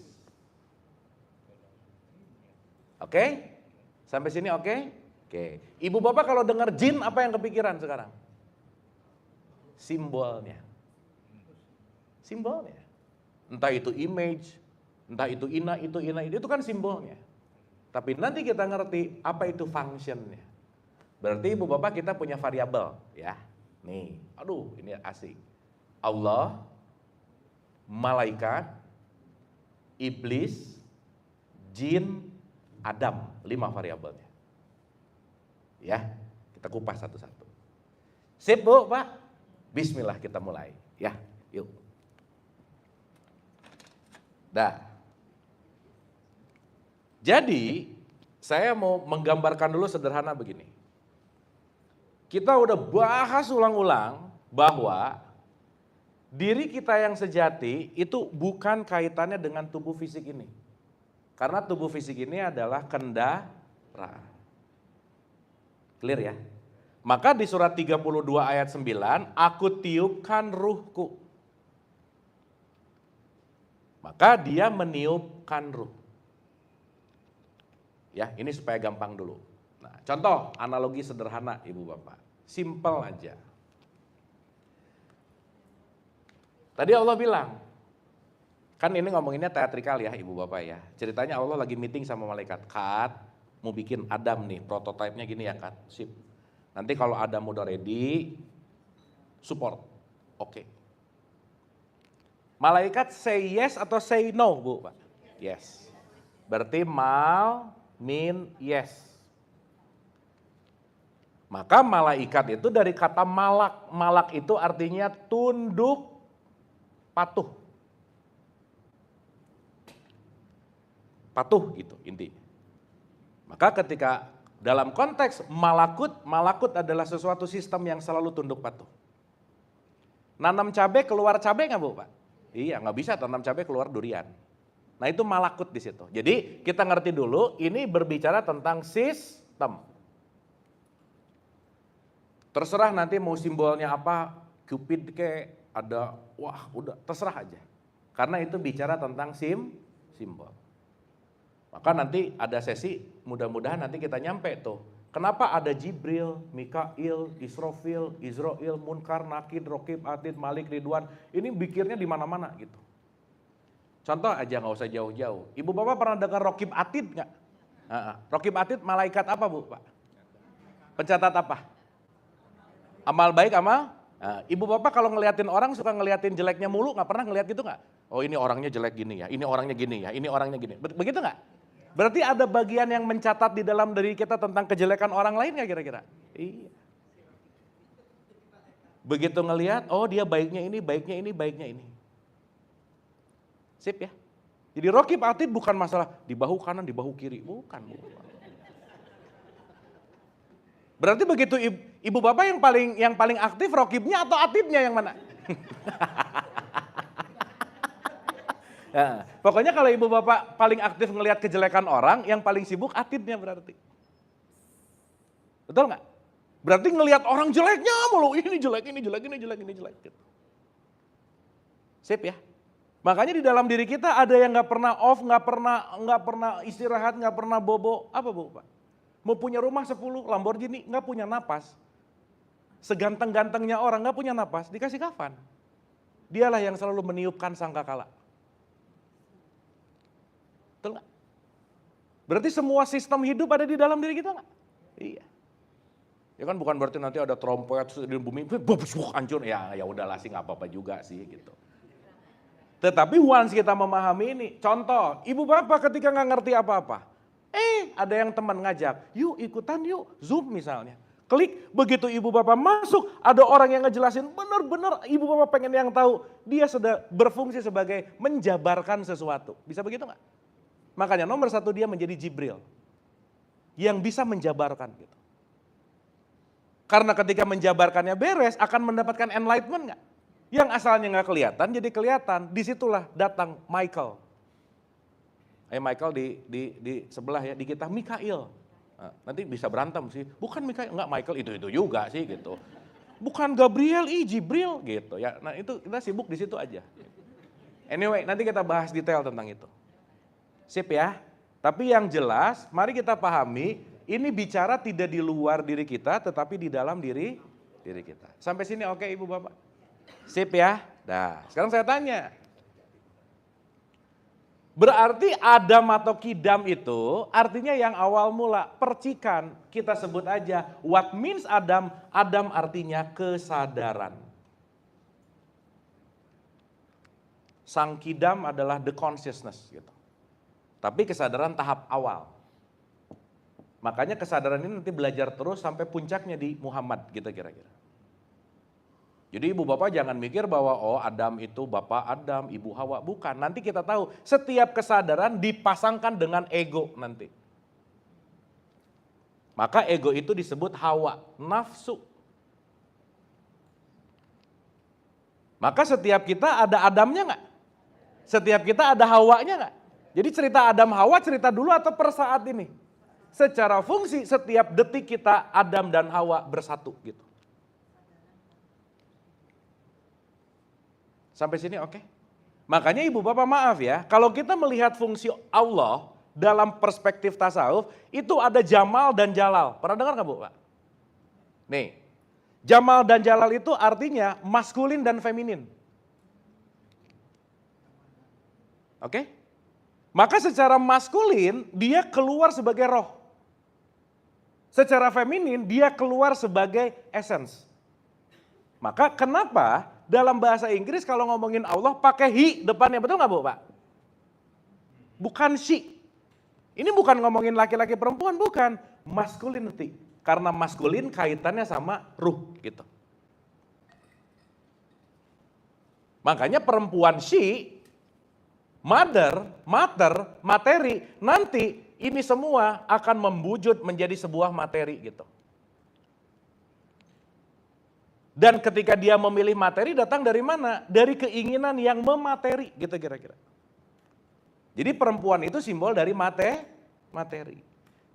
Oke? Sampai sini oke? Oke. Ibu bapak kalau dengar jin apa yang kepikiran sekarang? Simbolnya. Simbolnya. Entah itu image, entah itu ina, itu kan simbolnya. Tapi nanti kita ngerti apa itu functionnya. Berarti ibu bapak kita punya variabel ya. Nih, aduh ini asik. Allah, malaikat, iblis, jin, Adam. 5 variabelnya. Ya, kita kupas satu-satu. Sip bu, pak? Bismillah kita mulai. Ya, yuk. Dah. Jadi, saya mau menggambarkan dulu sederhana begini. Kita udah bahas ulang-ulang bahwa diri kita yang sejati itu bukan kaitannya dengan tubuh fisik ini. Karena tubuh fisik ini adalah kendaraan. Clear ya? Maka di surat 32 ayat 9, aku tiupkan ruhku. Maka dia meniupkan ruh. Ya, ini supaya gampang dulu. Nah, contoh analogi sederhana ibu bapak. Simple aja. Tadi Allah bilang, kan ini ngomonginnya teatrikal ya ibu bapak ya. Ceritanya Allah lagi meeting sama malaikat. Kat, mau bikin Adam nih, prototipenya gini ya Kat. Sip. Nanti kalau Adam udah ready, support. Oke. Malaikat say yes atau say no bu pak? Yes. Berarti mean yes. Maka malaikat itu dari kata malak. Malak itu artinya tunduk, patuh. Patuh gitu intinya. Maka ketika dalam konteks malakut adalah sesuatu sistem yang selalu tunduk patuh. Nanam cabai keluar cabai nggak bu pak? Iya nggak bisa tanam cabai keluar durian. Nah itu malakut di situ. Jadi kita ngerti dulu ini berbicara tentang sistem. Terserah nanti mau simbolnya apa, Cupid kayak ada, wah udah terserah aja. Karena itu bicara tentang simbol. Maka nanti ada sesi, mudah-mudahan nanti kita nyampe tuh. Kenapa ada Jibril, Mikail, Israfil, Israel, Munkar, Nakid, Rokib, Atid, Malik, Ridwan. Ini pikirnya di mana-mana gitu. Contoh aja nggak usah jauh-jauh. Ibu bapak pernah dengar Rokib Atid nggak? Raqib Atid malaikat apa Bu, Pak? Pencatat apa? Amal baik, amal? Ibu bapak kalau ngeliatin orang suka ngeliatin jeleknya mulu, nggak pernah ngeliat gitu nggak? Oh ini orangnya jelek gini ya, ini orangnya gini ya, ini orangnya gini. Begitu nggak? Berarti ada bagian yang mencatat di dalam diri kita tentang kejelekan orang lain nggak kira-kira? Iya. Begitu ngelihat, oh dia baiknya ini, baiknya ini, baiknya ini. Sip ya. Jadi Raqib Atid bukan masalah di bahu kanan, di bahu kiri, bukan. Berarti begitu ibu bapak yang paling aktif Raqibnya atau Atidnya yang mana? Nah, pokoknya kalau ibu bapak paling aktif ngelihat kejelekan orang, yang paling sibuk Atidnya berarti. Betul nggak? Berarti ngelihat orang jeleknya mulu, ini jelek, ini jelek, ini jelek, ini jelek. Gitu. Sip ya. Makanya di dalam diri kita ada yang nggak pernah off, nggak pernah istirahat, nggak pernah bobo. Apa Bu Pak? Mau punya rumah 10 Lamborghini, nggak punya napas. Seganteng-gantengnya orang nggak punya napas, dikasih kafan. Dialah yang selalu meniupkan sangkakala. Betul nggak? Berarti semua sistem hidup ada di dalam diri kita nggak? Iya. Ya kan bukan berarti nanti ada trompet di bumi, hancur. Ya udahlah sih nggak apa-apa juga sih gitu. Tetapi once kita memahami ini, contoh, ibu bapak ketika nggak ngerti apa-apa, ada yang teman ngajak, yuk ikutan yuk, Zoom misalnya. Klik, begitu ibu bapak masuk, ada orang yang ngejelasin, benar-benar ibu bapak pengen yang tahu, dia sudah berfungsi sebagai menjabarkan sesuatu. Bisa begitu nggak? Makanya nomor 1 dia menjadi Jibril, yang bisa menjabarkan gitu. Karena ketika menjabarkannya beres, akan mendapatkan enlightenment nggak? Yang asalnya nggak kelihatan, jadi kelihatan. Disitulah datang Michael. Michael di sebelah ya, di kita Mikail. Nah, nanti bisa berantem sih. Bukan Mikail, enggak Michael itu juga sih gitu. Bukan Gabriel, Jibril gitu ya. Nah itu kita sibuk di situ aja. Anyway, nanti kita bahas detail tentang itu. Sip ya. Tapi yang jelas, mari kita pahami, ini bicara tidak di luar diri kita, tetapi di dalam diri kita. Sampai sini oke Ibu Bapak? Sip ya. Nah, sekarang saya tanya. Berarti Adam atau Kidam itu artinya yang awal mula, percikan. Kita sebut aja what means Adam, Adam artinya kesadaran. Sang Kidam adalah the consciousness gitu. Tapi kesadaran tahap awal. Makanya kesadaran ini nanti belajar terus sampai puncaknya di Muhammad gitu kira-kira. Jadi ibu bapak jangan mikir bahwa Adam itu bapak Adam, ibu Hawa. Bukan, nanti kita tahu setiap kesadaran dipasangkan dengan ego nanti. Maka ego itu disebut Hawa, nafsu. Maka setiap kita ada Adamnya nggak? Setiap kita ada Hawanya nggak? Jadi cerita Adam Hawa cerita dulu atau per saat ini? Secara fungsi setiap detik kita Adam dan Hawa bersatu gitu. Sampai sini oke? Makanya ibu bapak maaf ya, kalau kita melihat fungsi Allah dalam perspektif tasawuf, itu ada Jamal dan Jalal. Pernah dengar nggak Bu Pak? Nih, Jamal dan Jalal itu artinya maskulin dan feminin. Oke? Maka secara maskulin dia keluar sebagai roh. Secara feminin dia keluar sebagai essence. Maka kenapa dalam bahasa Inggris kalau ngomongin Allah pakai he depannya, betul nggak Bu Pak? Bukan she. Ini bukan ngomongin laki-laki perempuan, bukan. Masculinity. Karena maskulin kaitannya sama ruh gitu. Makanya perempuan she, mother, materi, nanti ini semua akan membujut menjadi sebuah materi gitu. Dan ketika dia memilih materi datang dari mana? Dari keinginan yang memateri gitu kira-kira. Jadi perempuan itu simbol dari materi.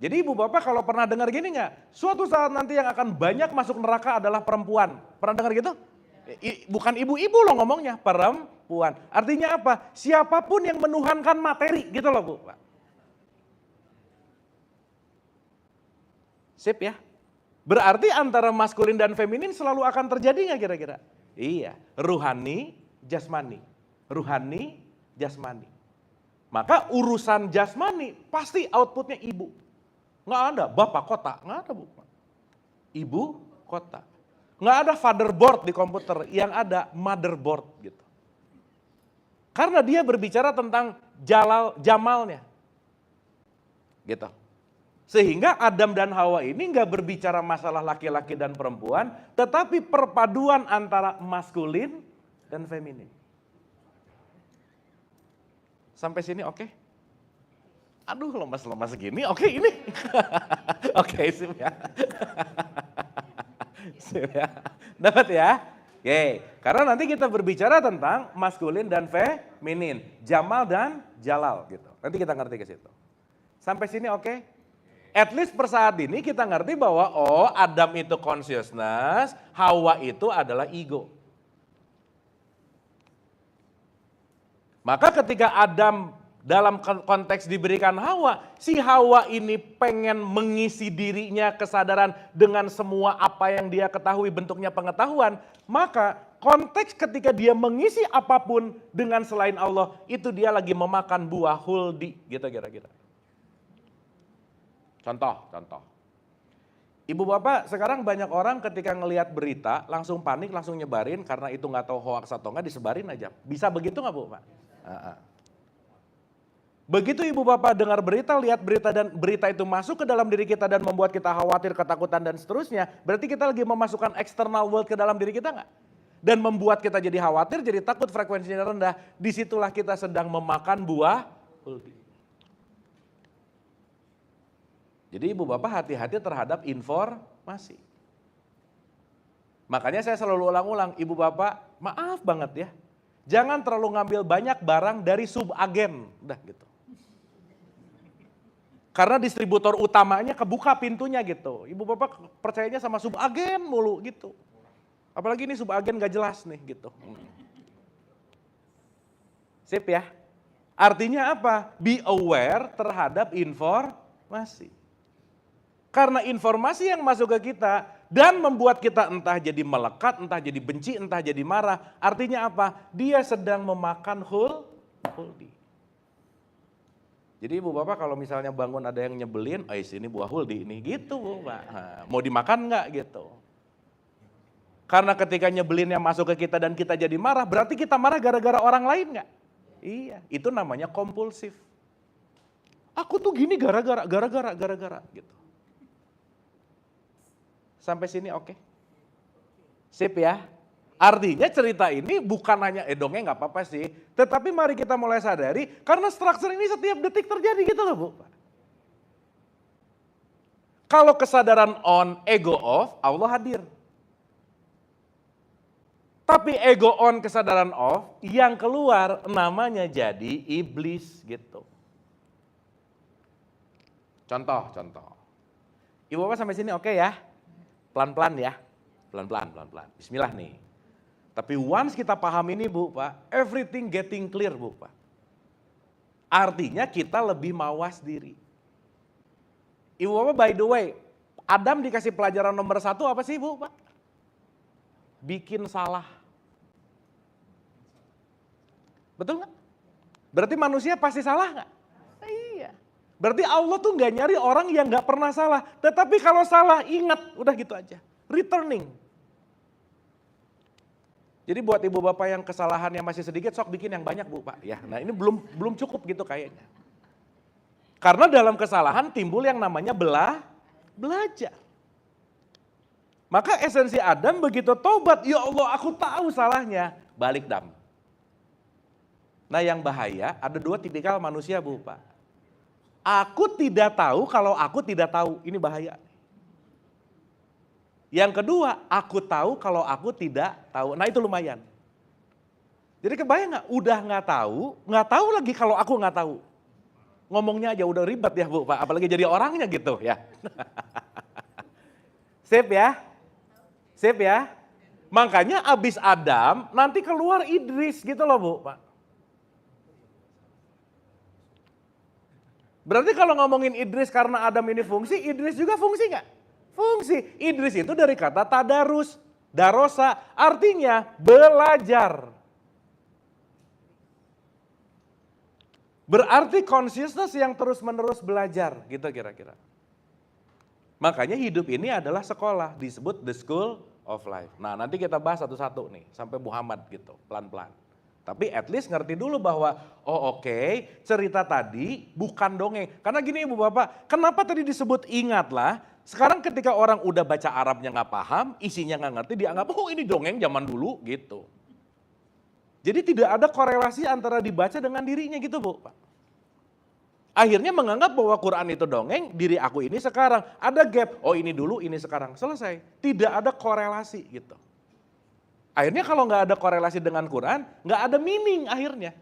Jadi ibu bapak kalau pernah dengar gini nggak? Suatu saat nanti yang akan banyak masuk neraka adalah perempuan. Pernah dengar gitu? Bukan ibu-ibu loh ngomongnya, perempuan. Artinya apa? Siapapun yang menuhankan materi gitu loh Bu. Sip ya? Berarti antara maskulin dan feminin selalu akan terjadi nggak kira-kira? Iya, ruhani, jasmani. Ruhani, jasmani. Maka urusan jasmani pasti outputnya ibu. Nggak ada bapak kota, nggak ada Bu. Ibu kota. Nggak ada fatherboard di komputer, yang ada motherboard gitu. Karena dia berbicara tentang jamalnya. Gitu. Sehingga Adam dan Hawa ini nggak berbicara masalah laki-laki dan perempuan, tetapi perpaduan antara maskulin dan feminin. Sampai sini oke? Aduh lemas-lemas gini, oke ini. Oke sip ya. Sip ya. Dapat ya? Oke, karena nanti kita berbicara tentang maskulin dan feminin, jamal dan jalal gitu. Nanti kita ngerti ke situ. Sampai sini oke? At least per saat ini kita ngerti bahwa Adam itu consciousness, Hawa itu adalah ego. Maka ketika Adam dalam konteks diberikan Hawa, si Hawa ini pengen mengisi dirinya kesadaran dengan semua apa yang dia ketahui bentuknya pengetahuan, maka konteks ketika dia mengisi apapun dengan selain Allah, itu dia lagi memakan buah huldi, gitu kira-kira. Contoh. Ibu bapak sekarang banyak orang ketika ngelihat berita langsung panik, langsung nyebarin karena itu nggak tahu hoax atau nggak, disebarin aja. Bisa begitu nggak Bu Pak? Begitu ibu bapak dengar berita, lihat berita dan berita itu masuk ke dalam diri kita dan membuat kita khawatir, ketakutan dan seterusnya, berarti kita lagi memasukkan external world ke dalam diri kita nggak? Dan membuat kita jadi khawatir, jadi takut, frekuensinya rendah. Disitulah kita sedang memakan buah huldi. Jadi ibu bapak hati-hati terhadap informasi. Makanya saya selalu ulang-ulang, ibu bapak maaf banget ya. Jangan terlalu ngambil banyak barang dari subagen, udah gitu. Karena distributor utamanya kebuka pintunya gitu. Ibu bapak percayanya sama subagen mulu gitu. Apalagi ini subagen gak jelas nih gitu. Sip ya. Artinya apa? Be aware terhadap informasi. Karena informasi yang masuk ke kita dan membuat kita entah jadi melekat, entah jadi benci, entah jadi marah. Artinya apa? Dia sedang memakan huldi. Jadi ibu bapak kalau misalnya bangun ada yang nyebelin, ini buah huldi ini gitu Bu Pak. Nah, mau dimakan nggak gitu? Karena ketika nyebelinnya masuk ke kita dan kita jadi marah, berarti kita marah gara-gara orang lain nggak? Iya, itu namanya kompulsif. Aku tuh gini gara-gara gitu. Sampai sini oke? Sip ya? Artinya cerita ini bukan hanya dongeng nggak apa-apa sih, tetapi mari kita mulai sadari karena struktur ini setiap detik terjadi gitu loh Bu. Kalau kesadaran on, ego off, Allah hadir. Tapi ego on, kesadaran off, yang keluar namanya jadi iblis gitu. Contoh. Ibu bapak sampai sini oke ya? Pelan-pelan ya, pelan-pelan. Bismillah nih. Tapi once kita paham ini Bu Pak, everything getting clear Bu Pak. Artinya kita lebih mawas diri. Ibu Bapak by the way, Adam dikasih pelajaran nomor 1 apa sih Bu Pak? Bikin salah. Betul nggak? Berarti manusia pasti salah nggak? Iya. Berarti Allah tuh nggak nyari orang yang nggak pernah salah. Tetapi kalau salah ingat, udah gitu aja. Returning. Jadi buat ibu bapak yang kesalahannya masih sedikit, sok bikin yang banyak Bu Pak. Ya, nah ini belum cukup gitu kayaknya. Karena dalam kesalahan timbul yang namanya belajar. Maka esensi Adam begitu tobat, ya Allah aku tahu salahnya, balik dam. Nah yang bahaya ada 2 tipikal manusia Bu Pak. Aku tidak tahu kalau aku tidak tahu, ini bahaya. Yang kedua, aku tahu kalau aku tidak tahu. Nah itu lumayan. Jadi kebayang nggak? Udah nggak tahu lagi kalau aku nggak tahu. Ngomongnya aja udah ribet ya Bu Pak, apalagi jadi orangnya gitu ya. Sip ya. Makanya abis Adam nanti keluar Idris gitu loh Bu Pak. Berarti kalau ngomongin Idris karena Adam ini fungsi, Idris juga fungsi nggak? Fungsi. Idris itu dari kata tadarus, darosa, artinya belajar. Berarti consciousness yang terus-menerus belajar, gitu kira-kira. Makanya hidup ini adalah sekolah, disebut the school of life. Nah nanti kita bahas satu-satu nih, sampai Muhammad gitu, pelan-pelan. Tapi at least ngerti dulu bahwa, oh oke, cerita tadi bukan dongeng. Karena gini ibu bapak, kenapa tadi disebut ingatlah, sekarang ketika orang udah baca Arabnya nggak paham, isinya nggak ngerti, dianggap oh ini dongeng zaman dulu gitu. Jadi tidak ada korelasi antara dibaca dengan dirinya gitu bu. Akhirnya menganggap bahwa Quran itu dongeng, diri aku ini sekarang. Ada gap, oh ini dulu, ini sekarang. Selesai. Tidak ada korelasi gitu. Akhirnya kalau nggak ada korelasi dengan Quran, nggak ada meaning akhirnya.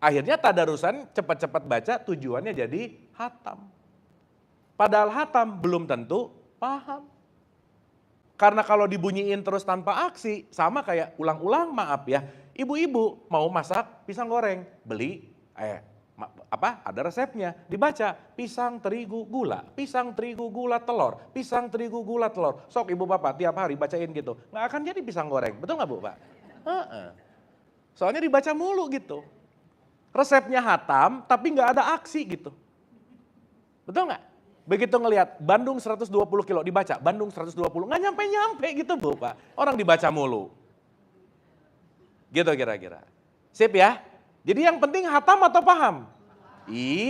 Akhirnya tadarusan cepat-cepat baca tujuannya jadi hatam. Padahal hatam belum tentu paham. Karena kalau dibunyiin terus tanpa aksi, sama kayak ulang-ulang maaf ya. Ibu-ibu mau masak pisang goreng, beli ada resepnya, dibaca pisang terigu gula telur, pisang terigu gula telur. Sok ibu bapak tiap hari bacain gitu, nggak akan jadi pisang goreng, betul nggak bu pak? Soalnya dibaca mulu gitu. Resepnya hatam tapi nggak ada aksi gitu, betul nggak? Begitu ngelihat Bandung 120 kilo dibaca, Bandung 120 nggak nyampe gitu bu pak, orang dibaca mulu. Gitu kira-kira. Sip ya. Jadi yang penting hatam atau paham?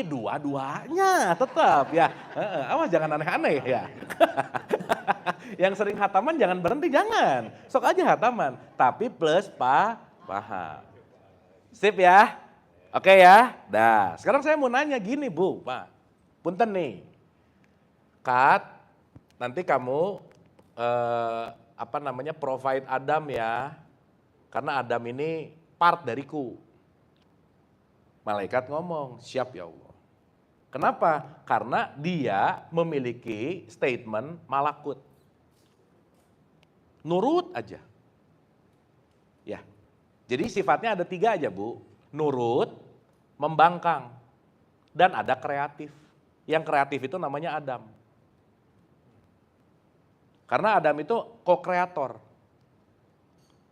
Dua-duanya tetap ya. Awas jangan aneh-aneh ya. Yang sering hataman jangan berhenti, jangan. Sok aja hataman, tapi plus paham. Sip ya? Oke ya? Dah, sekarang saya mau nanya gini Bu, Pak. Punten nih. Kat, nanti kamu provide Adam ya. Karena Adam ini part dariku. Malaikat ngomong, siap ya Allah. Kenapa? Karena dia memiliki statement malakut. Nurut aja. Ya. Jadi sifatnya ada 3 aja Bu. Nurut, membangkang, dan ada kreatif. Yang kreatif itu namanya Adam. Karena Adam itu co-kreator.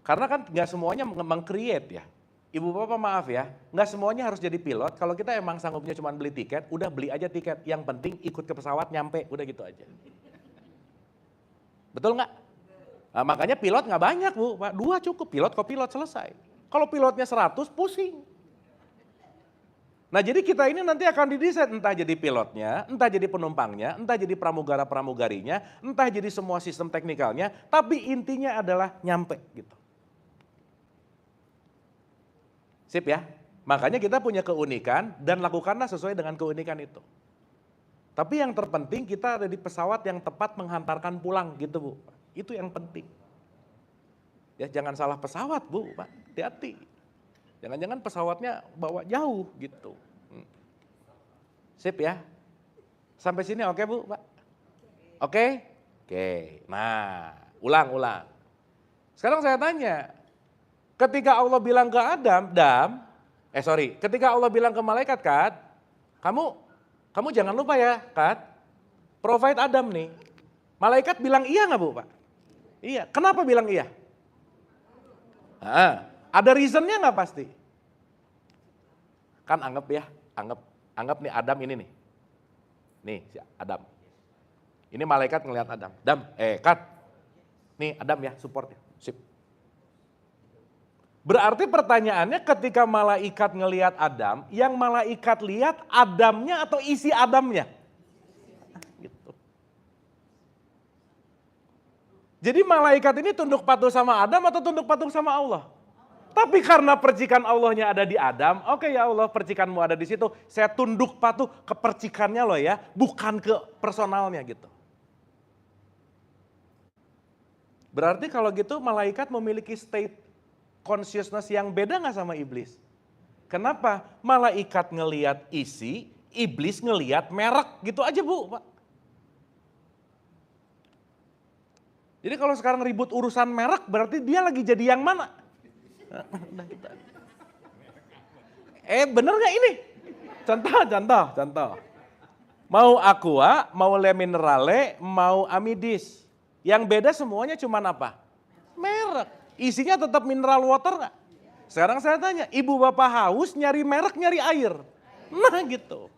Karena kan nggak semuanya meng-create ya. Ibu bapak maaf ya, nggak semuanya harus jadi pilot. Kalau kita emang sanggupnya cuma beli tiket, udah beli aja tiket. Yang penting ikut ke pesawat nyampe, udah gitu aja. Betul nggak? Nah, makanya pilot nggak banyak Bu, Pak. 2 cukup, pilot kopilot selesai. Kalau pilotnya 100 pusing. Nah jadi kita ini nanti akan didesain entah jadi pilotnya, entah jadi penumpangnya, entah jadi pramugara-pramugarinya, entah jadi semua sistem teknikalnya, tapi intinya adalah nyampe gitu. Sip ya, makanya kita punya keunikan dan lakukanlah sesuai dengan keunikan itu. Tapi yang terpenting kita ada di pesawat yang tepat menghantarkan pulang gitu Bu. Itu yang penting. Ya jangan salah pesawat Bu, Pak. Hati-hati. Jangan-jangan pesawatnya bawa jauh gitu. Sip ya. Sampai sini oke Bu, Pak? Oke? Oke. Nah, ulang. Sekarang saya tanya, ketika Allah bilang ke ketika Allah bilang ke malaikat Kat, kamu jangan lupa ya Kat, provide Adam nih. Malaikat bilang iya nggak Bu Pak? Iya. Kenapa bilang iya? Ada reasonnya nggak pasti? Kan anggap nih Adam ini nih. Nih si Adam. Ini malaikat ngelihat Adam. Kat. Nih Adam ya, support ya. Sip. Berarti pertanyaannya ketika malaikat ngelihat Adam, yang malaikat lihat Adamnya atau isi Adamnya? Gitu. Jadi malaikat ini tunduk patuh sama Adam atau tunduk patuh sama Allah? Tapi karena percikan Allahnya ada di Adam, oke ya Allah percikanmu ada di situ, saya tunduk patuh ke percikannya loh ya, bukan ke personalnya gitu. Berarti kalau gitu malaikat memiliki state consciousness yang beda gak sama iblis? Kenapa? Malaikat ngelihat isi, iblis ngelihat merek, gitu aja Bu. Pak. Jadi kalau sekarang ribut urusan merek, berarti dia lagi jadi yang mana? Bener gak ini? Contoh. Mau Aqua, mau Le Minerale, mau Amidis. Yang beda semuanya cuma apa? Merek. Isinya tetap mineral water gak? Sekarang saya tanya, ibu bapak haus nyari merek, nyari air. Nah gitu.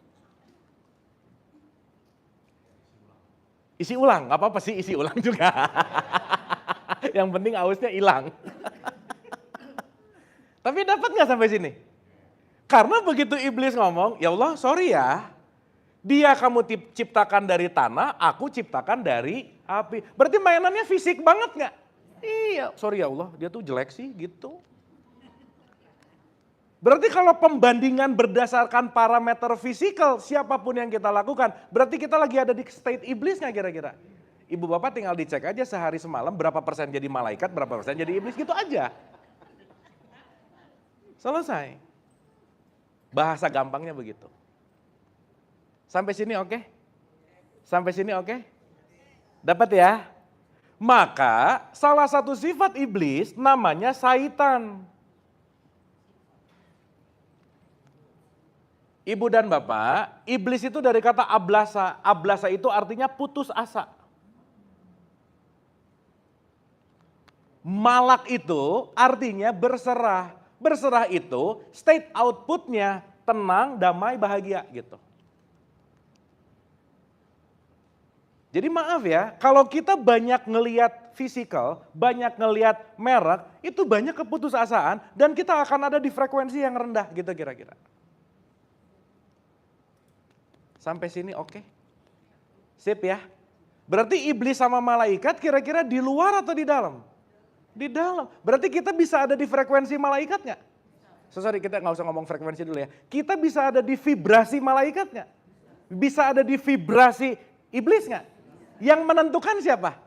Isi ulang, nggak apa-apa sih isi ulang juga. Yang penting ausnya hilang. Tapi dapat nggak sampai sini? Karena begitu iblis ngomong, ya Allah sorry ya, dia kamu ciptakan dari tanah, aku ciptakan dari api. Berarti mainannya fisik banget nggak? Iya, sorry ya Allah, dia tuh jelek sih gitu. Berarti kalau pembandingan berdasarkan parameter fisikal, siapapun yang kita lakukan, berarti kita lagi ada di state iblis nggak kira-kira? Ibu bapak tinggal dicek aja sehari semalam berapa persen jadi malaikat, berapa persen jadi iblis, gitu aja. Selesai. Bahasa gampangnya begitu. Sampai sini oke? Sampai sini oke? Dapat ya? Maka salah satu sifat iblis namanya syaitan. Ibu dan bapak, iblis itu dari kata ablasa. Ablasa itu artinya putus asa. Malak itu artinya berserah. Berserah itu state outputnya tenang, damai, bahagia gitu. Jadi maaf ya, kalau kita banyak ngelihat fisikal, banyak ngelihat merek, itu banyak keputusasaan dan kita akan ada di frekuensi yang rendah gitu kira-kira. Sampai sini oke? Sip ya? Berarti iblis sama malaikat kira-kira di luar atau di dalam? Di dalam. Berarti kita bisa ada di frekuensi malaikat nggak? Sorry, kita nggak usah ngomong frekuensi dulu ya. Kita bisa ada di vibrasi malaikat nggak? Bisa ada di vibrasi iblis nggak? Yang menentukan siapa?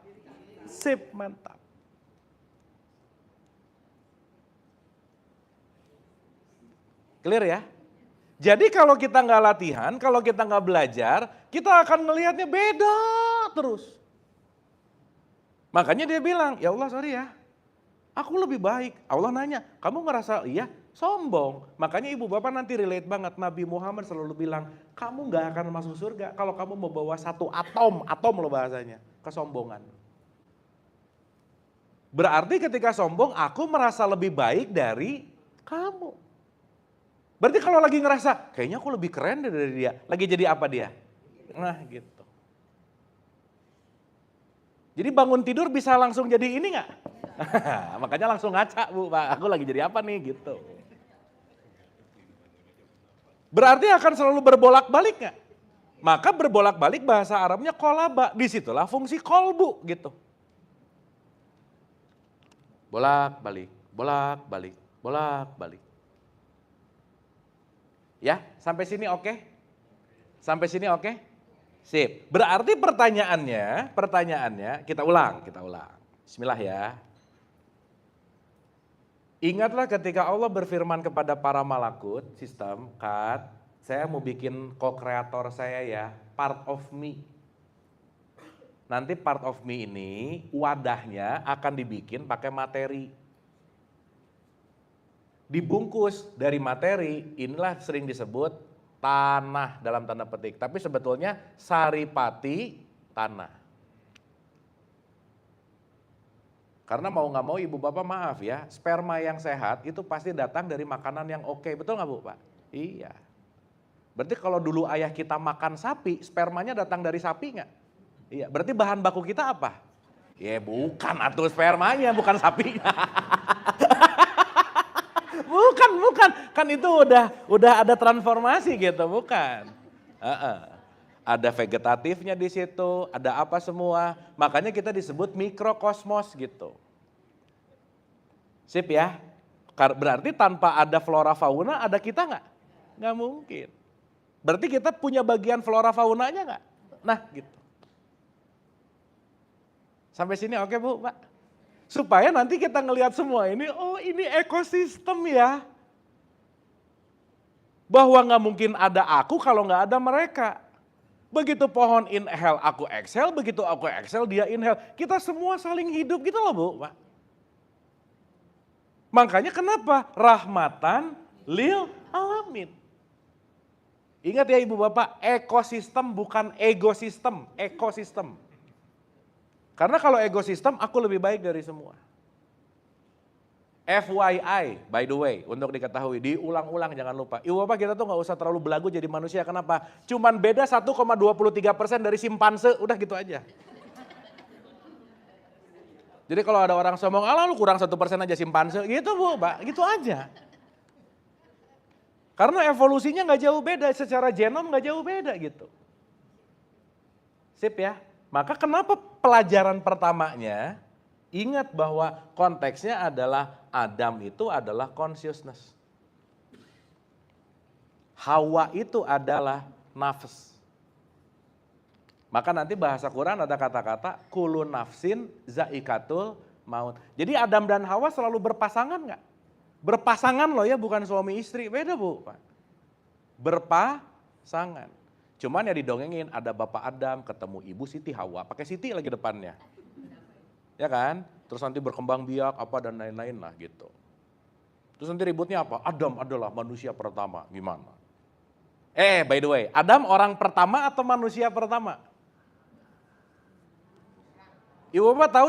Sip, mantap. Clear ya? Jadi kalau kita nggak latihan, kalau kita nggak belajar, kita akan melihatnya beda terus. Makanya dia bilang, ya Allah sorry ya, aku lebih baik. Allah nanya, kamu ngerasa iya? Sombong. Makanya ibu bapak nanti relate banget, Nabi Muhammad selalu bilang, kamu nggak akan masuk surga kalau kamu mau bawa satu atom loh bahasanya, kesombongan. Berarti ketika sombong, aku merasa lebih baik dari kamu. Berarti kalau lagi ngerasa, kayaknya aku lebih keren dari dia. Lagi jadi apa dia? Nah gitu. Jadi bangun tidur bisa langsung jadi ini gak? Makanya langsung ngaca Bu, Pak, aku lagi jadi apa nih gitu. Berarti akan selalu berbolak-balik gak? Maka berbolak-balik bahasa Arabnya kolaba. Disitulah fungsi kolbu gitu. Bolak-balik, bolak-balik, bolak-balik. Ya, sampai sini oke? Sampai sini oke? Sip. Berarti pertanyaannya kita ulang. Bismillah ya. Ingatlah ketika Allah berfirman kepada para malakut, sistem, saya mau bikin co-kreator saya ya, part of me. Nanti part of me ini wadahnya akan dibikin pakai materi. Dibungkus dari materi, inilah sering disebut tanah dalam tanda petik. Tapi sebetulnya saripati tanah. Karena mau nggak mau ibu bapak maaf ya, sperma yang sehat itu pasti datang dari makanan yang oke. Betul nggak Bu Pak? Iya. Berarti kalau dulu ayah kita makan sapi, spermanya datang dari sapi nggak? Iya. Berarti bahan baku kita apa? Ya bukan atuh spermanya, bukan sapinya. Bukan, kan itu udah ada transformasi gitu, bukan. Ada vegetatifnya di situ, ada apa semua. Makanya kita disebut mikrokosmos gitu. Sip ya. Berarti tanpa ada flora fauna ada kita nggak? Nggak mungkin. Berarti kita punya bagian flora faunanya nggak? Nah gitu. Sampai sini oke Bu, Pak? Supaya nanti kita ngelihat semua ini, oh ini ekosistem ya. Bahwa nggak mungkin ada aku kalau nggak ada mereka. Begitu pohon inhale, aku exhale, begitu aku exhale, dia inhale. Kita semua saling hidup gitu loh Bu, Pak. Makanya kenapa? Rahmatan lil alamin. Ingat ya Ibu Bapak, ekosistem bukan egosistem, ekosistem. Karena kalau ekosistem, aku lebih baik dari semua. FYI, by the way, untuk diketahui, diulang-ulang jangan lupa. Ibu bapak kita tuh nggak usah terlalu belagu jadi manusia, kenapa? Cuman beda 1,23% dari simpanse, udah gitu aja. Jadi kalau ada orang sombong, alah lu kurang 1% aja simpanse, gitu bu, Pak, gitu aja. Karena evolusinya nggak jauh beda, secara genom nggak jauh beda gitu. Sip ya, maka kenapa pelajaran pertamanya, ingat bahwa konteksnya adalah Adam itu adalah consciousness. Hawa itu adalah nafs. Maka nanti bahasa Quran ada kata-kata kullu nafsin zaikatul maut. Jadi Adam dan Hawa selalu berpasangan nggak? Berpasangan loh ya, bukan suami istri. Beda bu, Pak. Berpasangan. Cuman ya didongengin ada Bapak Adam ketemu Ibu Siti Hawa, pakai Siti lagi depannya. Ya kan? Terus nanti berkembang biak apa dan lain-lain lah gitu. Terus nanti ributnya apa? Adam adalah manusia pertama. Gimana? By the way, Adam orang pertama atau manusia pertama? Ibu bapak tahu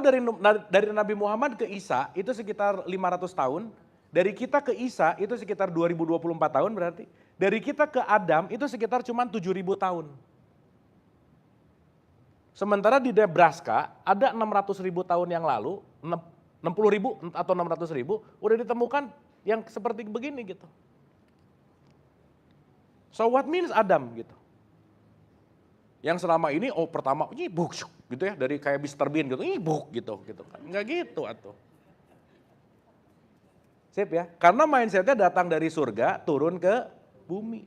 dari Nabi Muhammad ke Isa itu sekitar 500 tahun. Dari kita ke Isa itu sekitar 2024 tahun berarti. Dari kita ke Adam itu sekitar cuma 7.000 tahun. Sementara di Nebraska ada 600.000 tahun yang lalu, 60.000 atau 600.000 udah ditemukan yang seperti begini gitu. So what means Adam gitu? Yang selama ini pertama buk gitu ya, dari kayak Mr. Bean gitu, buk gitu kan. Enggak gitu atuh. Sip ya, karena mindsetnya datang dari surga turun ke bumi.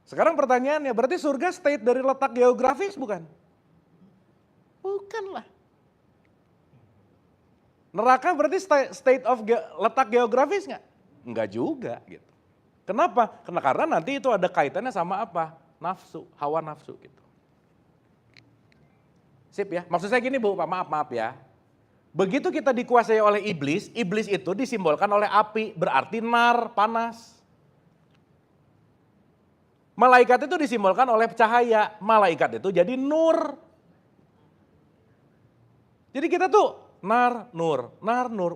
Sekarang pertanyaannya, berarti surga state dari letak geografis bukan? Bukanlah. Neraka berarti state of letak geografis nggak? Enggak juga gitu. Kenapa? Karena nanti itu ada kaitannya sama apa? Nafsu, hawa nafsu gitu. Sip ya, maksud saya gini bu, maaf ya. Begitu kita dikuasai oleh iblis, iblis itu disimbolkan oleh api, berarti nar, panas. Malaikat itu disimbolkan oleh cahaya, malaikat itu jadi nur. Jadi kita tuh nar, nur,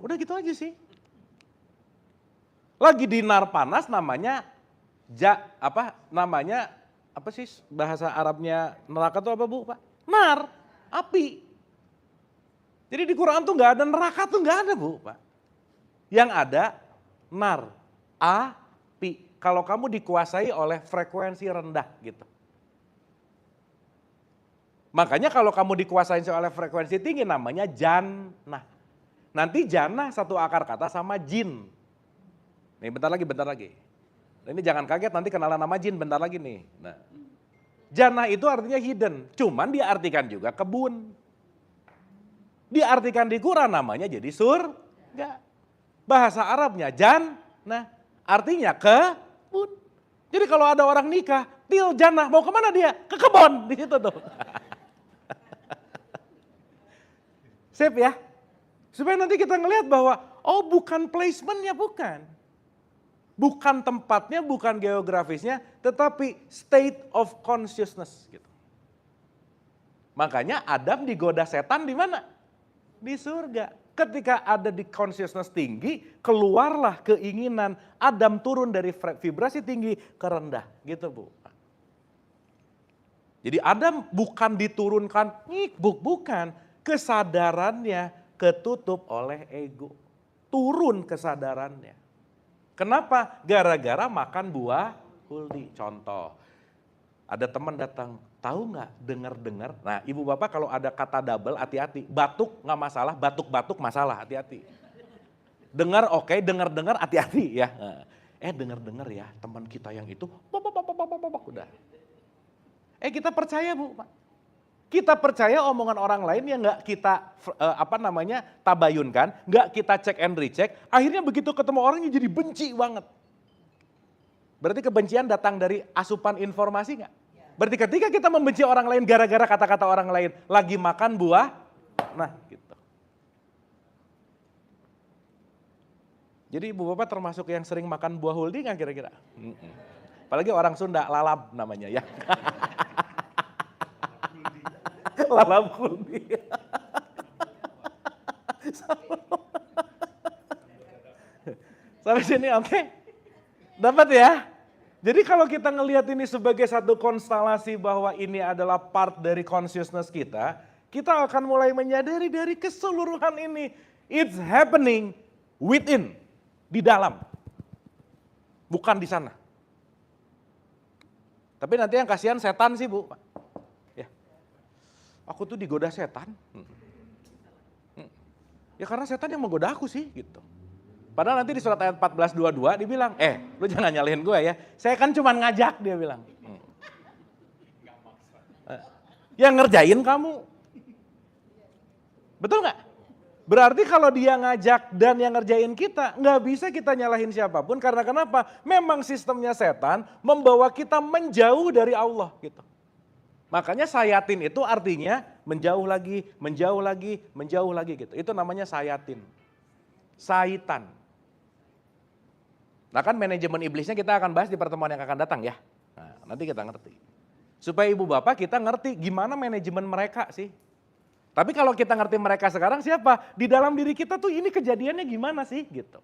udah gitu aja sih. Lagi di nar panas namanya apa sih bahasa Arabnya neraka tuh apa bu Pak? Nar, api. Jadi di Quran tuh nggak ada neraka tuh nggak ada bu Pak. Yang ada nar, api. Kalau kamu dikuasai oleh frekuensi rendah gitu. Makanya kalau kamu dikuasai oleh frekuensi tinggi namanya jannah. Nanti jannah satu akar kata sama jin. Nih bentar lagi. Nah, ini jangan kaget nanti kenalan nama jin bentar lagi nih. Nah, jannah itu artinya hidden, cuman diartikan juga kebun. Diartikan di Quran namanya jadi surga. Bahasa Arabnya jannah, artinya kebun. Jadi kalau ada orang nikah, til jannah, mau kemana dia? Ke kebun, di situ tuh. Sip ya, supaya nanti kita ngelihat bahwa bukan placementnya, bukan tempatnya, bukan geografisnya, tetapi state of consciousness gitu. Makanya Adam digoda setan di mana? Di surga. Ketika ada di consciousness tinggi, keluarlah keinginan Adam turun dari vibrasi tinggi ke rendah, gitu Bu. Jadi Adam bukan diturunkan, bukan. Kesadarannya ketutup oleh ego. Turun kesadarannya. Kenapa? Gara-gara makan buah huldi. Contoh, ada teman datang, tahu nggak dengar-dengar? Nah ibu bapak kalau ada kata double hati-hati. Batuk nggak masalah, batuk-batuk masalah, hati-hati. Dengar oke, dengar-dengar hati-hati ya. Dengar-dengar ya teman kita yang itu, udah. Kita percaya bu, Pak. Kita percaya omongan orang lain yang nggak kita tabayunkan, nggak kita cek and recheck, akhirnya begitu ketemu orangnya jadi benci banget. Berarti kebencian datang dari asupan informasi nggak? Berarti ketika kita membenci orang lain gara-gara kata-kata orang lain, lagi makan buah, nah gitu. Jadi ibu bapak termasuk yang sering makan buah huldi nggak kira-kira? Apalagi orang Sunda, lalap namanya ya. Lalap huldi. Sampai sini oke? Dapat ya? Jadi kalau kita ngelihat ini sebagai satu konstelasi bahwa ini adalah part dari consciousness kita akan mulai menyadari dari keseluruhan ini. It's happening within, di dalam. Bukan di sana. Tapi nanti yang kasihan setan sih Bu. Ya. Aku tuh digoda setan. Ya karena setan yang menggoda aku sih gitu. Padahal nanti di surat ayat 14:22 dibilang, lu jangan nyalahin gue ya. Saya kan cuma ngajak, dia bilang. Yang ngerjain kamu. Betul nggak? Berarti kalau dia ngajak dan yang ngerjain kita, nggak bisa kita nyalahin siapapun. Karena kenapa? Memang sistemnya setan membawa kita menjauh dari Allah gitu. Makanya sayatin itu artinya menjauh lagi, menjauh lagi, menjauh lagi gitu. Itu namanya sayatin. Saitan. Nah kan manajemen iblisnya kita akan bahas di pertemuan yang akan datang ya. Nah, nanti kita ngerti. Supaya ibu bapak kita ngerti gimana manajemen mereka sih. Tapi kalau kita ngerti mereka sekarang siapa? Di dalam diri kita tuh ini kejadiannya gimana sih gitu.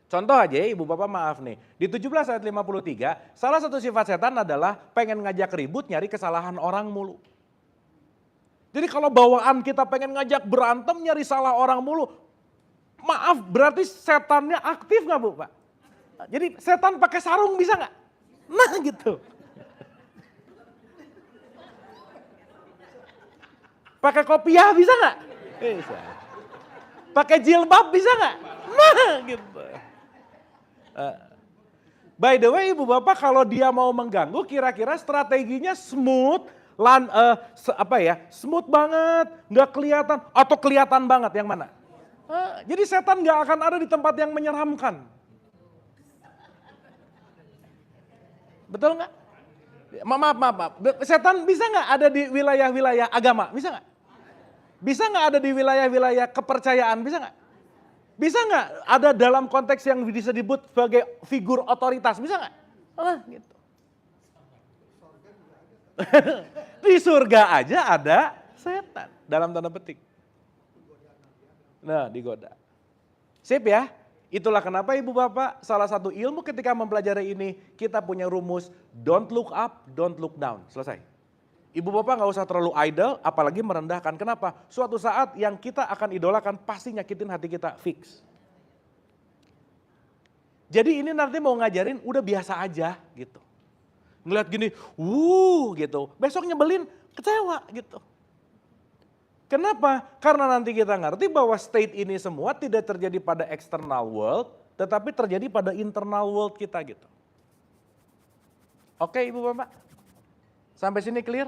Contoh aja ibu bapak maaf nih. Di 17 ayat 53 salah satu sifat setan adalah pengen ngajak ribut nyari kesalahan orang mulu. Jadi kalau bawaan kita pengen ngajak berantem nyari salah orang mulu. Maaf berarti setannya aktif gak Bu Pak? Jadi setan pakai sarung bisa gak? Nah gitu. Pakai kopiah bisa gak? Bisa. Pakai jilbab bisa gak? Nah gitu. By the way ibu bapak kalau dia mau mengganggu kira-kira strateginya smooth, smooth banget, gak kelihatan atau kelihatan banget yang mana? Jadi setan gak akan ada di tempat yang menyeramkan. Betul gak? Maaf. Setan bisa gak ada di wilayah-wilayah agama? Bisa gak? Bisa gak ada di wilayah-wilayah kepercayaan? Bisa gak? Bisa gak ada dalam konteks yang bisa disebut sebagai figur otoritas? Bisa gak? Gitu. Di surga aja ada setan dalam tanda petik. Nah digoda. Sip ya, itulah kenapa ibu bapak salah satu ilmu ketika mempelajari ini kita punya rumus don't look up, don't look down. Selesai. Ibu bapak gak usah terlalu idle apalagi merendahkan. Kenapa? Suatu saat yang kita akan idolakan pasti nyakitin hati kita fix. Jadi ini nanti mau ngajarin udah biasa aja gitu. Ngeliat gini, gitu. Besok nyebelin, kecewa gitu. Kenapa? Karena nanti kita ngerti bahwa state ini semua tidak terjadi pada external world, tetapi terjadi pada internal world kita gitu. Oke ibu bapak, sampai sini clear?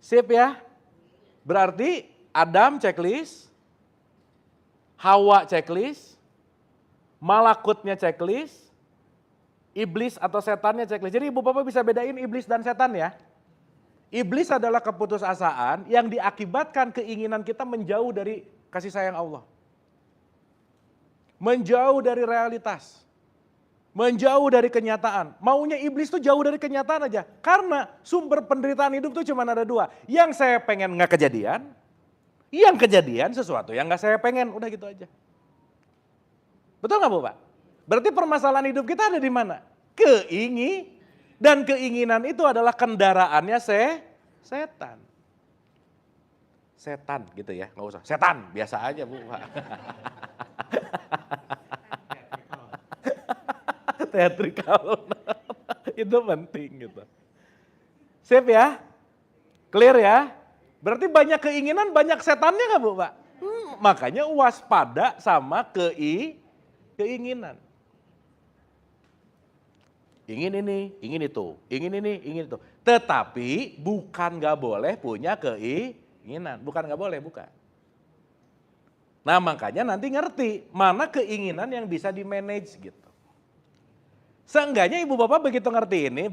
Sip ya? Berarti Adam checklist, Hawa checklist, malakutnya checklist, iblis atau setannya checklist. Jadi ibu bapak bisa bedain iblis dan setan ya. Iblis adalah keputusasaan yang diakibatkan keinginan kita menjauh dari kasih sayang Allah. Menjauh dari realitas. Menjauh dari kenyataan. Maunya iblis tuh jauh dari kenyataan aja. Karena sumber penderitaan hidup tuh cuma ada dua. Yang saya pengen gak kejadian. Yang kejadian sesuatu yang gak saya pengen. Udah gitu aja. Betul gak Bu Pak? Berarti permasalahan hidup kita ada di mana? Dan keinginan itu adalah kendaraannya setan. Setan gitu ya, nggak usah. Setan, biasa aja Bu. Teatrikal. Itu penting gitu. Sip ya? Clear ya? Berarti banyak keinginan, banyak setannya nggak Bu Pak? Makanya waspada sama keinginan. Ingin ini, ingin itu, ingin ini, ingin itu. Tetapi bukan gak boleh punya keinginan. Bukan gak boleh, bukan. Nah makanya nanti ngerti mana keinginan yang bisa di-manage gitu. Seenggaknya ibu bapak begitu ngerti ini,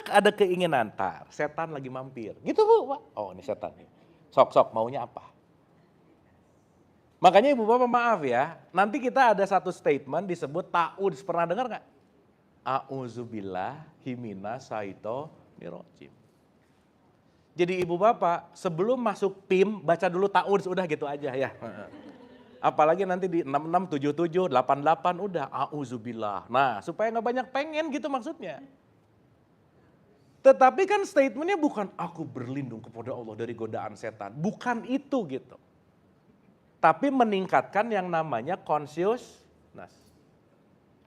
ada keinginan, setan lagi mampir. Gitu Bu, Pak. Oh ini setan nih. Sok-sok maunya apa? Makanya ibu bapak maaf ya, nanti kita ada satu statement disebut ta'ud. Pernah dengar gak? A'udzubillah himina saito mirojim. Jadi ibu bapak sebelum masuk PIM baca dulu ta'ud udah gitu aja ya. Apalagi nanti di 66, 77, 88 udah auzubillah. Nah, supaya nggak banyak pengen gitu maksudnya. Tetapi kan statementnya bukan aku berlindung kepada Allah dari godaan setan. Bukan itu gitu. Tapi meningkatkan yang namanya consciousness.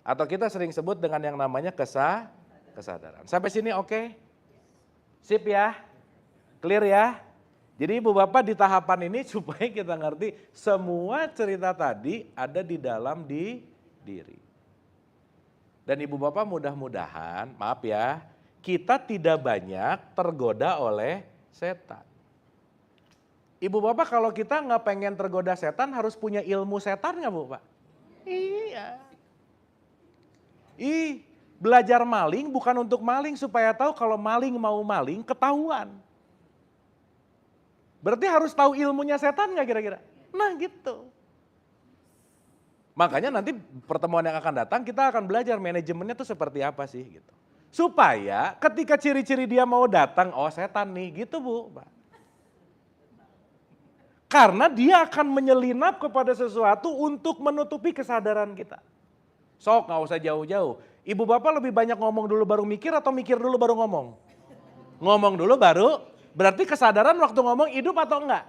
Atau kita sering sebut dengan yang namanya kesadaran. Sampai sini oke? Sip ya? Clear ya? Jadi Ibu Bapak di tahapan ini supaya kita ngerti semua cerita tadi ada di dalam diri. Dan Ibu Bapak mudah-mudahan, maaf ya, kita tidak banyak tergoda oleh setan. Ibu Bapak kalau kita nggak pengen tergoda setan harus punya ilmu setan nggak Bu Pak? Iya. Belajar maling bukan untuk maling supaya tahu kalau maling mau maling ketahuan. Berarti harus tahu ilmunya setan nggak kira-kira? Nah gitu. Makanya nanti pertemuan yang akan datang kita akan belajar manajemennya tuh seperti apa sih gitu. Supaya ketika ciri-ciri dia mau datang, oh setan nih gitu Bu. Karena dia akan menyelinap kepada sesuatu untuk menutupi kesadaran kita. Sok gak usah jauh-jauh. Ibu Bapak lebih banyak ngomong dulu baru mikir atau mikir dulu baru ngomong? Ngomong dulu baru, berarti kesadaran waktu ngomong hidup atau enggak?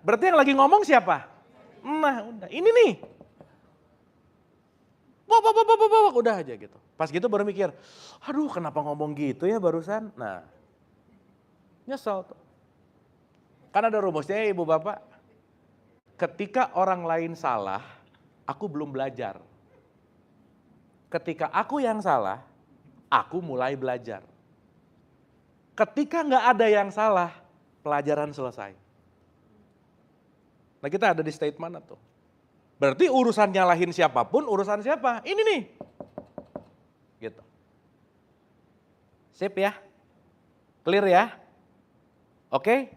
Berarti yang lagi ngomong siapa? Nah udah, ini nih. Udah aja gitu. Pas gitu baru mikir, aduh kenapa ngomong gitu ya barusan? Nah, nyesel tuh. Kan ada rumusnya ya Ibu Bapak. Ketika orang lain salah, aku belum belajar. Ketika aku yang salah, aku mulai belajar. Ketika nggak ada yang salah, pelajaran selesai. Nah kita ada di state mana tuh? Berarti urusan nyalahin siapapun, urusan siapa? Ini nih. Gitu. Sip ya? Clear ya? Oke?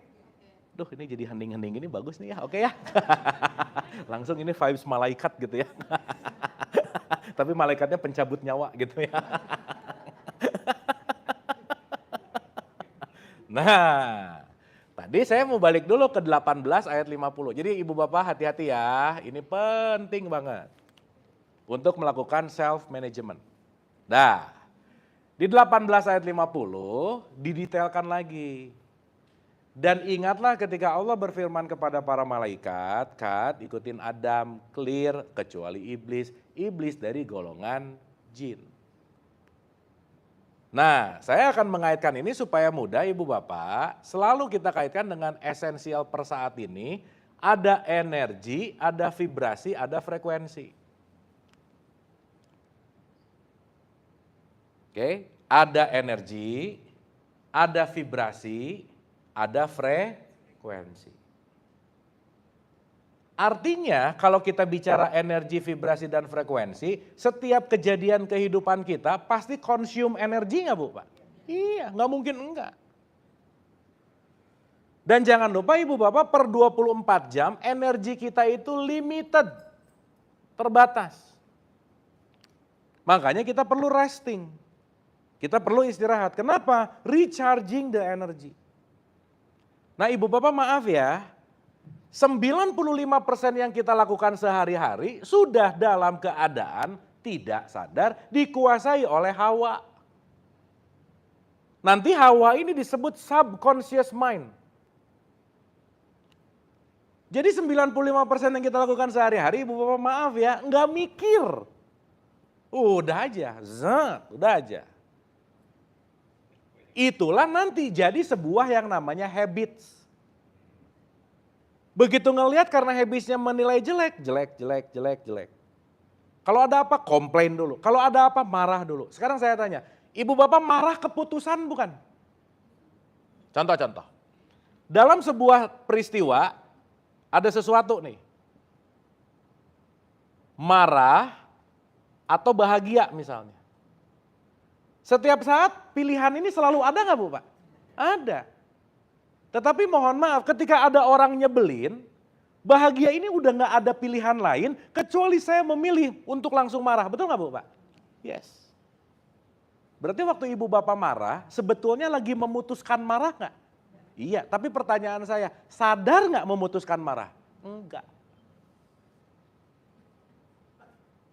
Duh ini jadi hening-hening ini bagus nih ya, oke ya. Langsung ini vibes malaikat gitu ya. Tapi malaikatnya pencabut nyawa gitu ya. Nah, tadi saya mau balik dulu ke 18 ayat 50. Jadi Ibu Bapak hati-hati ya, ini penting banget. Untuk melakukan self-management. Nah, di 18 ayat 50 didetailkan lagi. Dan ingatlah ketika Allah berfirman kepada para malaikat, Kat, ikutin Adam, clear, kecuali iblis. Iblis dari golongan jin. Nah, saya akan mengaitkan ini supaya mudah Ibu Bapak, selalu kita kaitkan dengan esensial per saat ini, ada energi, ada vibrasi, ada frekuensi. Oke, ada energi, ada vibrasi, ada frekuensi. Artinya kalau kita bicara energi, vibrasi, dan frekuensi, setiap kejadian kehidupan kita pasti consume energi nggak Bu Pak? Iya, nggak mungkin enggak. Dan jangan lupa Ibu Bapak per 24 jam energi kita itu limited, terbatas. Makanya kita perlu resting, kita perlu istirahat. Kenapa? Recharging the energy. Nah Ibu Bapak maaf ya, 95% yang kita lakukan sehari-hari sudah dalam keadaan tidak sadar dikuasai oleh hawa. Nanti hawa ini disebut subconscious mind. Jadi 95% yang kita lakukan sehari-hari Ibu Bapak maaf ya, nggak mikir. Udah aja, udah aja. Itulah nanti jadi sebuah yang namanya habits. Begitu ngelihat karena habitsnya menilai jelek. Kalau ada apa komplain dulu, kalau ada apa marah dulu. Sekarang saya tanya, Ibu Bapak marah keputusan bukan? Contoh-contoh. Dalam sebuah peristiwa ada sesuatu nih. Marah atau bahagia misalnya. Setiap saat pilihan ini selalu ada nggak Bu Pak? Ada. Tetapi mohon maaf ketika ada orang nyebelin, bahagia ini udah nggak ada pilihan lain kecuali saya memilih untuk langsung marah. Betul nggak Bu Pak? Yes. Berarti waktu Ibu Bapak marah sebetulnya lagi memutuskan marah nggak? Iya, tapi pertanyaan saya sadar nggak memutuskan marah? Enggak.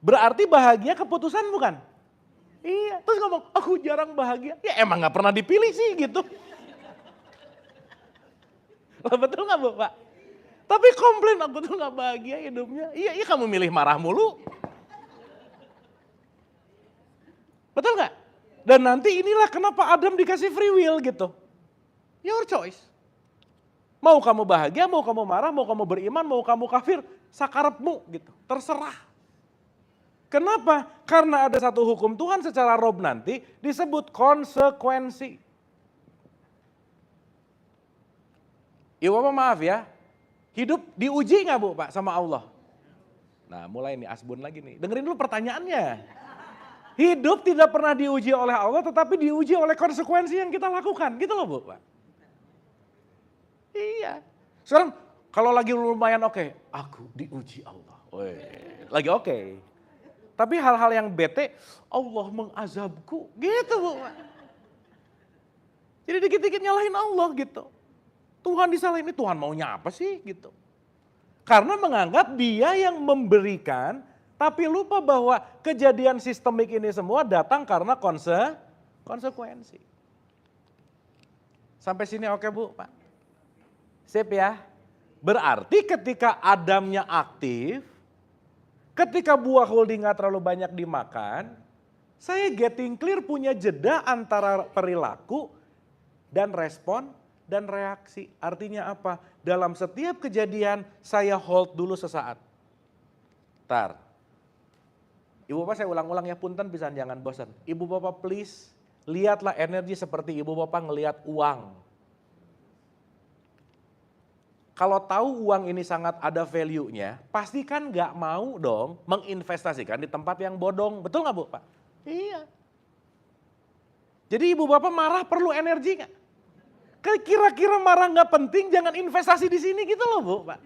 Berarti bahagia keputusan bukan? Iya, terus ngomong, aku jarang bahagia. Ya emang gak pernah dipilih sih gitu. Lah betul gak Bu, Pak? Tapi komplain, aku tuh gak bahagia hidupnya. Iya, kamu milih marah mulu. Betul gak? Dan nanti inilah kenapa Adam dikasih free will gitu. Your choice. Mau kamu bahagia, mau kamu marah, mau kamu beriman, mau kamu kafir, sakarepmu gitu. Terserah. Kenapa? Karena ada satu hukum Tuhan secara rob nanti disebut konsekuensi. Ibu Bapak maaf ya, hidup diuji gak Bu Pak sama Allah? Nah mulai nih asbun lagi nih, dengerin dulu pertanyaannya. Hidup tidak pernah diuji oleh Allah tetapi diuji oleh konsekuensi yang kita lakukan, gitu loh Bu Pak. Iya, sekarang kalau lagi lumayan oke, aku diuji Allah, lagi oke. Tapi hal-hal yang bete, Allah mengazabku, gitu Bu. Jadi dikit-dikit nyalahin Allah gitu. Tuhan disalahin, ini Tuhan maunya apa sih gitu. Karena menganggap dia yang memberikan, tapi lupa bahwa kejadian sistemik ini semua datang karena konsekuensi. Sampai sini oke Bu, Pak? Sip ya. Berarti ketika Adamnya aktif, ketika buah holding gak terlalu banyak dimakan, saya getting clear punya jeda antara perilaku dan respon dan reaksi. Artinya apa? Dalam setiap kejadian saya hold dulu sesaat. Tar. Ibu Bapak saya ulang-ulang ya, punten pisan jangan bosan. Ibu Bapak please, lihatlah energi seperti Ibu Bapak ngelihat uang. Kalau tahu uang ini sangat ada value-nya, pasti kan gak mau dong menginvestasikan di tempat yang bodong. Betul gak Bu Pak? Iya. Jadi Ibu Bapak marah perlu energi gak? Kira-kira marah gak penting, jangan investasi di sini gitu loh Bu Pak.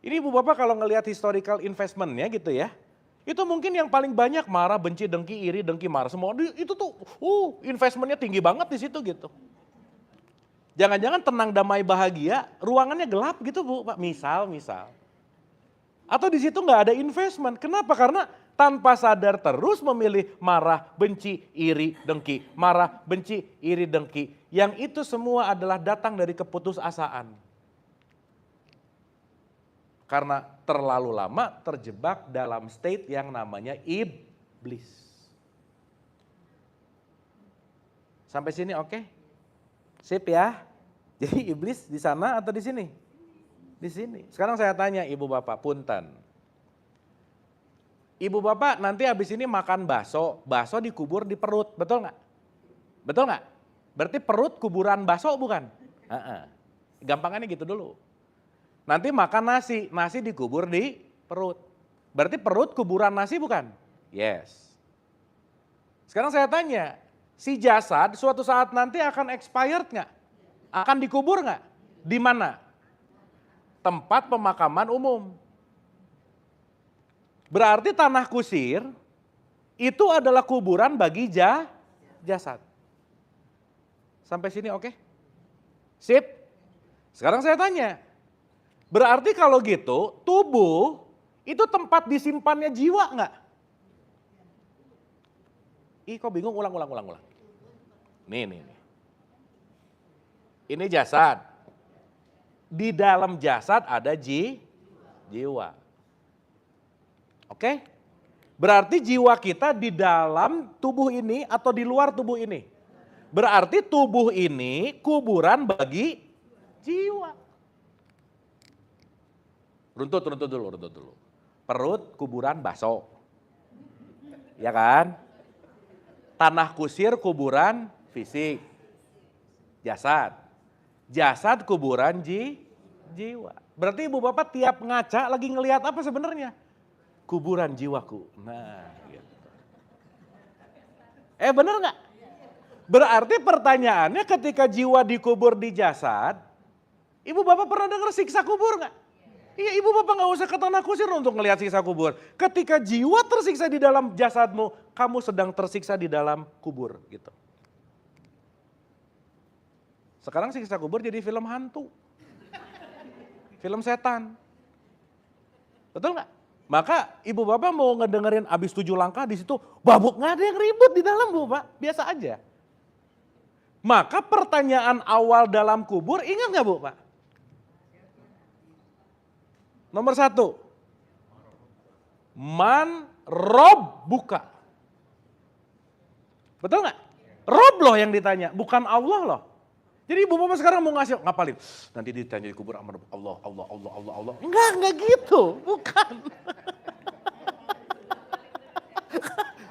Ini Ibu Bapak kalau ngelihat historical investment-nya gitu ya, itu mungkin yang paling banyak marah, benci, dengki, iri, dengki, marah. Semua itu tuh investment-nya tinggi banget di situ gitu. Jangan-jangan tenang, damai, bahagia, ruangannya gelap gitu Bu Pak, misal. Atau di situ nggak ada investment, kenapa? Karena tanpa sadar terus memilih marah, benci, iri, dengki. Marah, benci, iri, dengki. Yang itu semua adalah datang dari keputusasaan. Karena terlalu lama terjebak dalam state yang namanya iblis. Sampai sini oke? Sip ya. Jadi iblis di sana atau di sini? Di sini. Sekarang saya tanya Ibu Bapak, punten. Ibu Bapak nanti habis ini makan bakso dikubur di perut, betul nggak? Betul nggak? Berarti perut kuburan bakso bukan? Gampangannya gitu dulu. Nanti makan nasi dikubur di perut. Berarti perut kuburan nasi bukan? Yes. Sekarang saya tanya, si jasad suatu saat nanti akan expired nggak? Akan dikubur nggak? Di mana? Tempat pemakaman umum. Berarti tanah kusir itu adalah kuburan bagi jasad. Sampai sini oke? Sip? Sekarang saya tanya, berarti kalau gitu tubuh itu tempat disimpannya jiwa nggak? Ih kok bingung, ulang. Nih. Ini jasad. Di dalam jasad ada jiwa. Oke? Berarti jiwa kita di dalam tubuh ini atau di luar tubuh ini? Berarti tubuh ini kuburan bagi jiwa. Runtut dulu. Perut kuburan bakso. Ya kan? Tanah kusir kuburan fisik. Jasad kuburan jiwa. Berarti Ibu Bapak tiap ngaca lagi ngelihat apa sebenarnya? Kuburan jiwaku. Nah, gitu. Bener nggak? Berarti pertanyaannya ketika jiwa dikubur di jasad, Ibu Bapak pernah dengar siksa kubur nggak? Iya, Ibu Bapak nggak usah ke tanah kusir untuk ngelihat siksa kubur. Ketika jiwa tersiksa di dalam jasadmu, kamu sedang tersiksa di dalam kubur, gitu. Sekarang siksa kubur jadi film hantu. Film setan. Betul nggak? Maka ibu bapak mau ngedengerin abis 7 langkah di situ babuk, nggak ada yang ribut di dalam bu pak, biasa aja. Maka pertanyaan awal dalam kubur ingat nggak bu pak? Nomor 1, man rob buka. Betul nggak? Rob loh yang ditanya, bukan Allah loh. Jadi ibu bapak sekarang mau ngasih ngapalin, nanti ditanya di kubur sama Allah, Allah, Allah, Allah, Allah. Enggak gitu, bukan.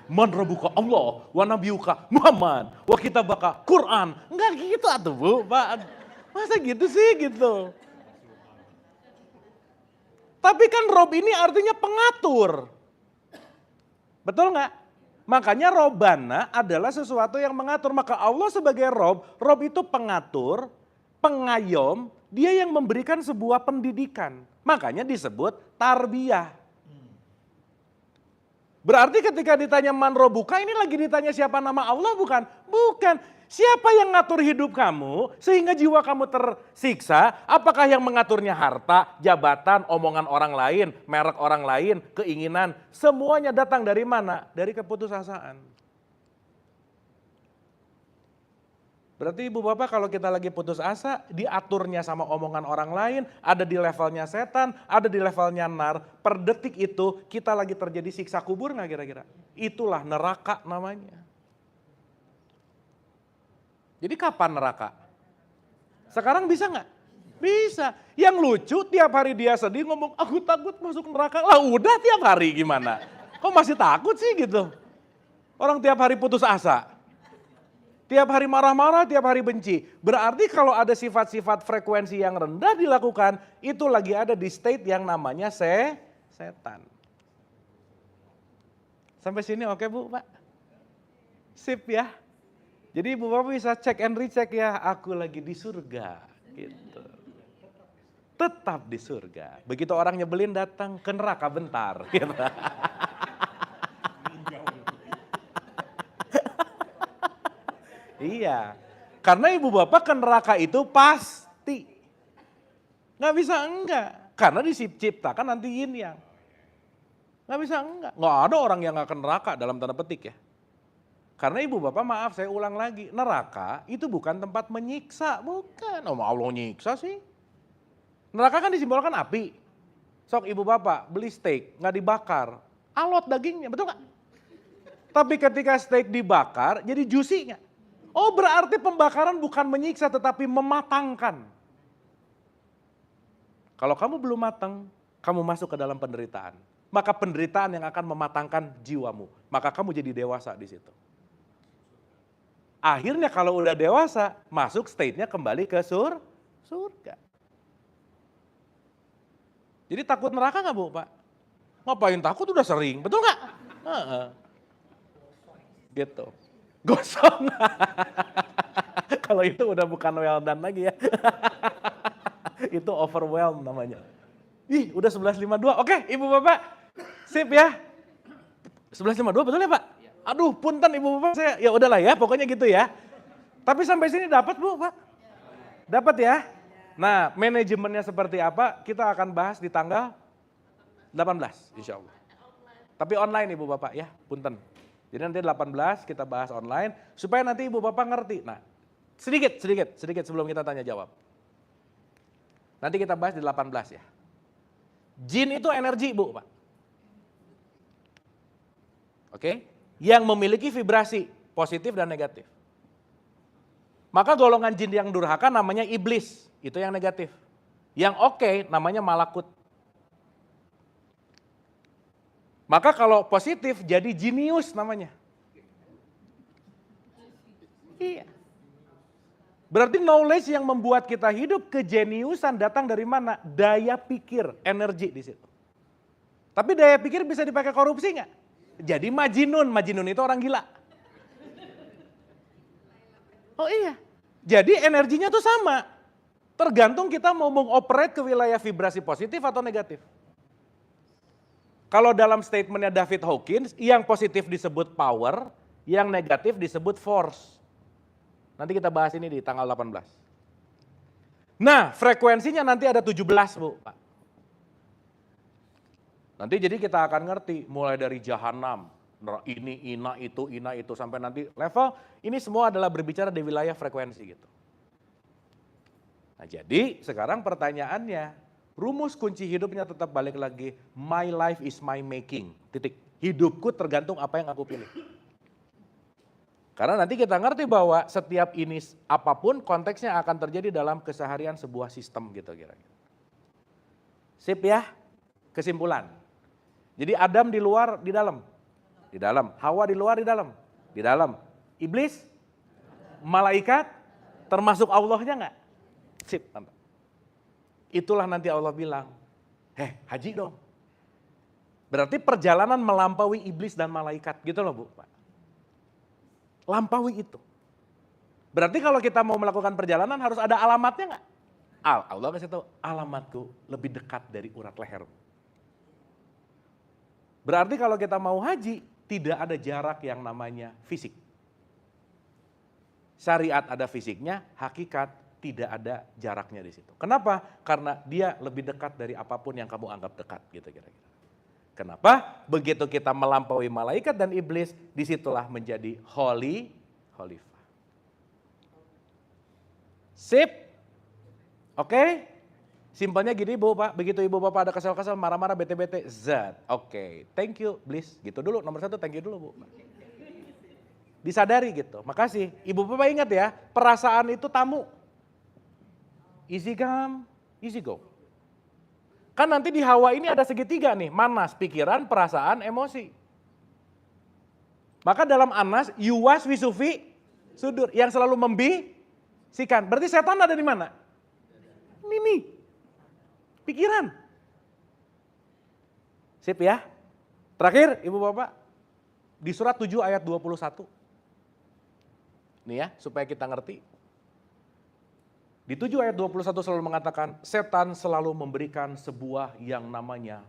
Man rabbuka Allah, wa nabiyuka Muhammad, wa kitabaka Quran. Enggak gitu atuh bu, Pak. Masa gitu sih gitu. Tapi kan Rob ini artinya pengatur. Betul nggak? Makanya Robana adalah sesuatu yang mengatur. Maka Allah sebagai Rob itu pengatur, pengayom, dia yang memberikan sebuah pendidikan. Makanya disebut tarbiyah. Berarti ketika ditanya man robuka, ini lagi ditanya siapa nama Allah bukan? Bukan. Siapa yang ngatur hidup kamu sehingga jiwa kamu tersiksa? Apakah yang mengaturnya harta, jabatan, omongan orang lain, merek orang lain, keinginan? Semuanya datang dari mana? Dari keputusasaan. Berarti ibu bapak kalau kita lagi putus asa, diaturnya sama omongan orang lain, ada di levelnya setan, ada di levelnya nar. Per detik itu kita lagi terjadi siksa kubur nggak kira-kira? Itulah neraka namanya. Jadi kapan neraka? Sekarang bisa nggak? Bisa. Yang lucu tiap hari dia sedih ngomong, aku takut masuk neraka. Lah udah tiap hari gimana? Kok masih takut sih gitu? Orang tiap hari putus asa. Tiap hari marah-marah, tiap hari benci. Berarti kalau ada sifat-sifat frekuensi yang rendah dilakukan, itu lagi ada di state yang namanya setan. Sampai sini oke bu, Pak? Sip ya. Jadi ibu bapak bisa cek and recheck ya, aku lagi di surga. Gitu. Tetap di surga. Begitu orang nyebelin datang ke neraka bentar. Gitu. Iya, karena ibu bapak ke neraka itu pasti. Nggak bisa enggak, karena diciptakan nanti yin yang. Nggak bisa enggak, nggak ada orang yang nggak ke neraka dalam tanda petik ya. Karena ibu bapak maaf saya ulang lagi, neraka itu bukan tempat menyiksa, bukan. Oh Allah nyiksa sih. Neraka kan disimbolkan api. Sok ibu bapak beli steak, nggak dibakar, alot dagingnya, betul nggak? Tapi ketika steak dibakar jadi juicy nggak? Oh berarti pembakaran bukan menyiksa tetapi mematangkan. Kalau kamu belum matang, kamu masuk ke dalam penderitaan. Maka penderitaan yang akan mematangkan jiwamu. Maka kamu jadi dewasa di situ. Akhirnya kalau udah dewasa, masuk state-nya kembali ke surga. Jadi takut neraka nggak bu Pak? Ngapain takut udah sering, betul nggak? Gitu. Gosong. Kalau itu udah bukan well done lagi ya. Itu overwhelm namanya. Ih udah 11.52, oke ibu bapak. Sip ya. 11.52 betul ya Pak? Aduh punten ibu bapak saya, ya udahlah ya pokoknya gitu ya. Tapi sampai sini dapat bu Pak? Dapat ya? Nah manajemennya seperti apa kita akan bahas di tanggal 18 insya Allah. Tapi online ibu bapak ya, punten. Jadi nanti 18 kita bahas online supaya nanti ibu bapak ngerti. Nah sedikit sebelum kita tanya jawab. Nanti kita bahas di 18 ya. Jin itu energi bu Pak. Oke? Yang memiliki vibrasi positif dan negatif. Maka golongan jin yang durhaka namanya iblis, itu yang negatif. Yang oke namanya malakut. Maka kalau positif jadi jenius namanya. Iya. Berarti knowledge yang membuat kita hidup kejeniusan datang dari mana? Daya pikir, energi di situ. Tapi daya pikir bisa dipakai korupsi nggak? Jadi majinun itu orang gila. Oh iya. Jadi energinya tuh sama. Tergantung kita mau mengoperate ke wilayah vibrasi positif atau negatif. Kalau dalam statementnya David Hawkins, yang positif disebut power, yang negatif disebut force. Nanti kita bahas ini di tanggal 18. Nah, frekuensinya nanti ada 17 Bu, Pak. Nanti jadi kita akan ngerti mulai dari jahanam, ini, ina itu sampai nanti level ini semua adalah berbicara di wilayah frekuensi gitu. Nah jadi sekarang pertanyaannya, rumus kunci hidupnya tetap balik lagi, my life is my making, titik. Hidupku tergantung apa yang aku pilih. Karena nanti kita ngerti bahwa setiap ini apapun konteksnya akan terjadi dalam keseharian sebuah sistem gitu kira-kira. Sip ya, kesimpulan. Jadi Adam di luar, di dalam. Di dalam. Hawa di luar, di dalam. Di dalam. Iblis, malaikat, termasuk Allahnya enggak? Sip, mantap. Itulah nanti Allah bilang, haji dong. Berarti perjalanan melampaui iblis dan malaikat gitu loh Bu. Pak. Lampaui itu. Berarti kalau kita mau melakukan perjalanan harus ada alamatnya enggak? Allah kasih tahu, alamatku lebih dekat dari urat leher. Berarti kalau kita mau haji, tidak ada jarak yang namanya fisik. Syariat ada fisiknya, hakikat tidak ada jaraknya di situ. Kenapa? Karena dia lebih dekat dari apapun yang kamu anggap dekat gitu kira-kira. Kenapa? Begitu kita melampaui malaikat dan iblis, disitulah menjadi khalifah. Sip? Oke? Simpelnya gini Bu, Pak. Begitu Ibu Bapak ada kesel-kesel, marah-marah, bete-bete, zat. Oke, thank you, please. Gitu dulu, nomor 1 thank you dulu Bu. Disadari gitu, makasih. Ibu Bapak ingat ya, perasaan itu tamu. Easy come, easy go. Kan nanti di Hawa ini ada segitiga nih, manas, pikiran, perasaan, emosi. Maka dalam Anas, yuwas wisufi sudur, yang selalu membisikkan. Berarti setan ada di mana? Ini, pikiran. Sip ya. Terakhir Ibu Bapak, di surat 7 ayat 21. Nih ya, supaya kita ngerti. Di 7 ayat 21 selalu mengatakan, setan selalu memberikan sebuah yang namanya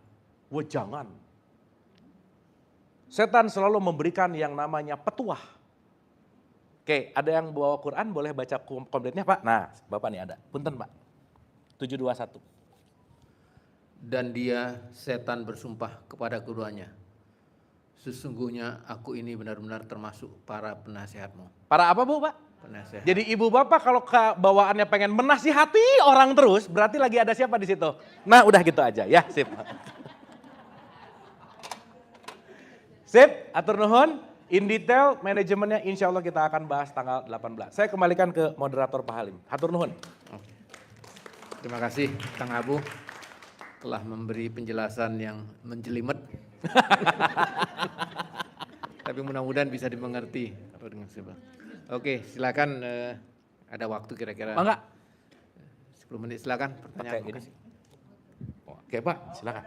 wejangan. Setan selalu memberikan yang namanya petuah. Oke, ada yang bawa Quran, boleh baca kompletnya Pak? Nah, Bapak nih ada. Punten Pak. 721. Dan dia setan bersumpah kepada keduanya, sesungguhnya aku ini benar-benar termasuk para penasihatmu. Para apa Bu Pak? Penasehat. Jadi Ibu Bapak kalau bawaannya pengen menasihati orang terus, berarti lagi ada siapa di situ? Nah udah gitu aja ya, sip. Sip, atur nuhun. In detail manajemennya insya Allah kita akan bahas tanggal 18. Saya kembalikan ke moderator Pak Halim. Atur nuhun. Terima kasih Kang Abu telah memberi penjelasan yang menjelimet. Tapi mudah-mudahan bisa dimengerti. Oke, silakan ada waktu kira-kira. Enggak. 10 menit silakan pertanyaan. Oke Pak, silakan.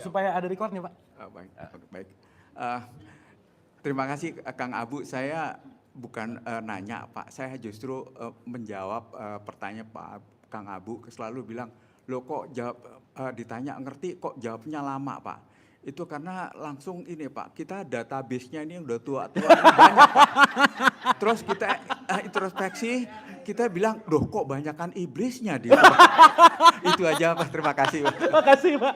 Supaya ada record nih Pak. Baik. Terima kasih Kang Abu. Saya bukan nanya Pak, saya justru menjawab pertanyaan Pak Kang Abu. Selalu bilang, loh kok jawab ditanya ngerti kok jawabnya lama Pak. Itu karena langsung ini Pak, kita database-nya ini udah tua-tua banyak Pak. Terus kita introspeksi, kita bilang, doh kok banyakan iblisnya di Itu aja Pak, terima kasih Pak. Terima kasih Pak.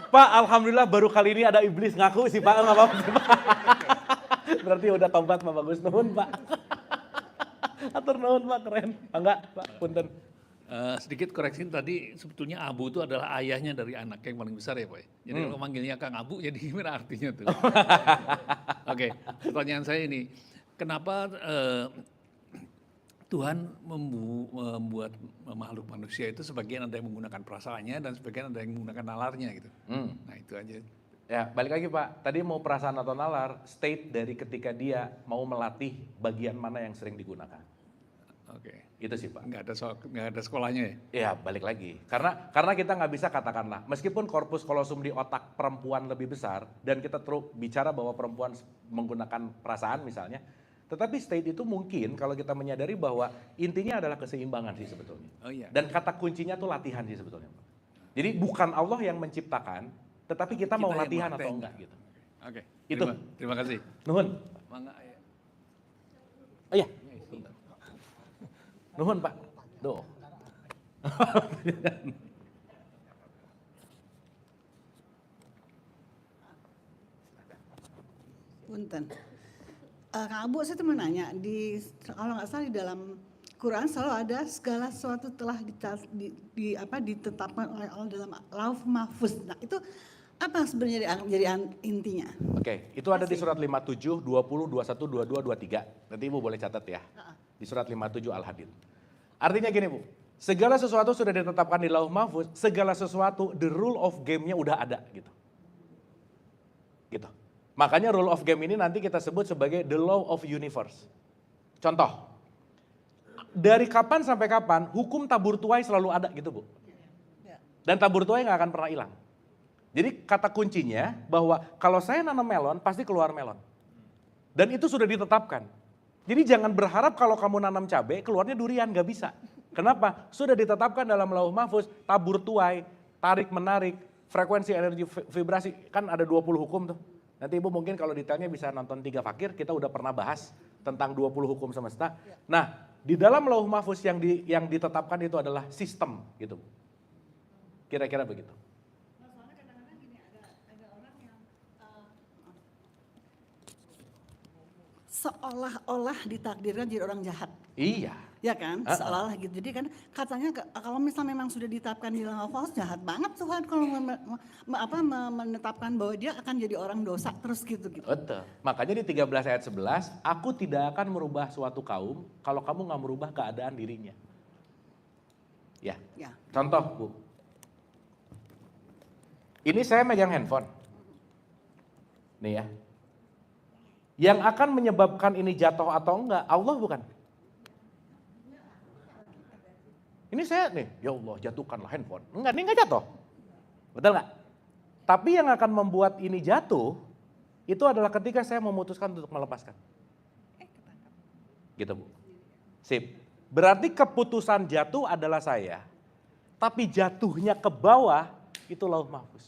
Pak, alhamdulillah baru kali ini ada iblis ngaku sih Pak, nggak apa-apa sih Pak. Berarti udah tobat Pak, bagus nuhun Pak. Atur nuhun Pak, keren. Enggak Pak, punten. Sedikit koreksi tadi, sebetulnya Abu itu adalah ayahnya dari anak yang paling besar ya Pak. Jadi kalau manggilnya Kang Abu, jadi gimana artinya tuh? Oke, pertanyaan saya ini, kenapa Tuhan membuat makhluk manusia itu sebagian ada yang menggunakan perasaannya dan sebagian ada yang menggunakan nalarnya gitu. Nah itu aja. Ya balik lagi Pak, tadi mau perasaan atau nalar, state dari ketika dia mau melatih bagian mana yang sering digunakan. Oke. Itu sih Pak. Nggak ada sekolahnya ya? Ya balik lagi, karena kita nggak bisa katakanlah, meskipun korpus kolosum di otak perempuan lebih besar, dan kita terus bicara bahwa perempuan menggunakan perasaan misalnya, tetapi state itu mungkin kalau kita menyadari bahwa intinya adalah keseimbangan sih sebetulnya. Oh iya. Dan kata kuncinya tuh latihan sih sebetulnya Pak. Jadi bukan Allah yang menciptakan, tetapi kita mau latihan atau enggak gitu. Oke. Itu. Terima kasih. Nuhun. Mangga ya. Oh iya. Nuhun Pak. Doh. Punten. Kang Abu, saya tuh mau nanya, kalau nggak salah di dalam Quran selalu ada segala sesuatu telah ditetapkan oleh Allah dalam Lauh Mahfuz. Nah itu apa sebenarnya jadi intinya? Oke, itu ada di surat 57, 20, 21, 22, 23. Nanti Ibu boleh catat ya. Di surat 57 Al-Hadid. Artinya gini Bu, segala sesuatu sudah ditetapkan di Lauh Mahfuz, segala sesuatu the rule of game-nya udah ada gitu. Gitu. Makanya rule of game ini nanti kita sebut sebagai the law of universe. Contoh, dari kapan sampai kapan hukum tabur tuai selalu ada gitu Bu. Dan tabur tuai nggak akan pernah hilang. Jadi kata kuncinya bahwa kalau saya nanam melon pasti keluar melon. Dan itu sudah ditetapkan. Jadi jangan berharap kalau kamu nanam cabai keluarnya durian, nggak bisa. Kenapa? Sudah ditetapkan dalam Lauh Mahfuz, tabur tuai, tarik menarik, frekuensi energi vibrasi, kan ada 20 hukum tuh. Nanti Ibu mungkin kalau detailnya bisa nonton 3 Fakir, kita udah pernah bahas tentang 20 hukum semesta. Nah, di dalam Lauh Mahfuz yang ditetapkan itu adalah sistem gitu. Kira-kira begitu. Soalnya kadang-kadang gini, ada orang yang seolah-olah ditakdirkan jadi orang jahat. Iya. Ya kan, seolah-olah gitu. Jadi kan katanya kalau misalnya memang sudah ditetapkan di dalam Al-Fawz, jahat banget Tuhan kalau menetapkan bahwa dia akan jadi orang dosa terus gitu. Betul. Makanya di 13 ayat 11, aku tidak akan merubah suatu kaum kalau kamu nggak merubah keadaan dirinya. Ya. Contoh Bu. Ini saya megang handphone. Nih ya. Yang akan menyebabkan ini jatuh atau enggak, Allah bukan. Ini saya nih, ya Allah jatuhkanlah handphone. Enggak, ini enggak jatuh. Betul enggak? Tapi yang akan membuat ini jatuh, itu adalah ketika saya memutuskan untuk melepaskan. Gitu Bu. Sip. Berarti keputusan jatuh adalah saya. Tapi jatuhnya ke bawah, itu Lauh Mahfuz.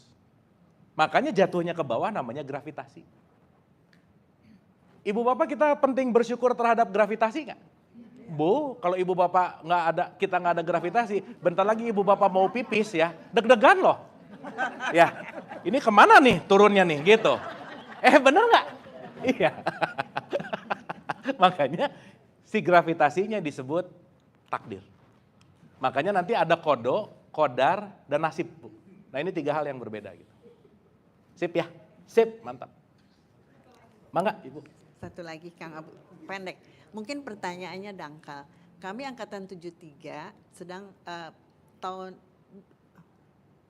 Makanya jatuhnya ke bawah namanya gravitasi. Ibu bapak kita penting bersyukur terhadap gravitasi nggak? Bu, kalau ibu bapak kita nggak ada gravitasi, bentar lagi ibu bapak mau pipis ya, deg-degan loh. Ya, ini kemana nih turunnya nih gitu. Bener nggak? Iya. Makanya si gravitasinya disebut takdir. Makanya nanti ada kodo, kodar, dan nasib Bu. Nah ini 3 hal yang berbeda gitu. Sip ya, sip, mantap. Mangga Ibu. Satu lagi Kang Abu, pendek. Mungkin pertanyaannya dangkal. Kami angkatan 73 sedang 2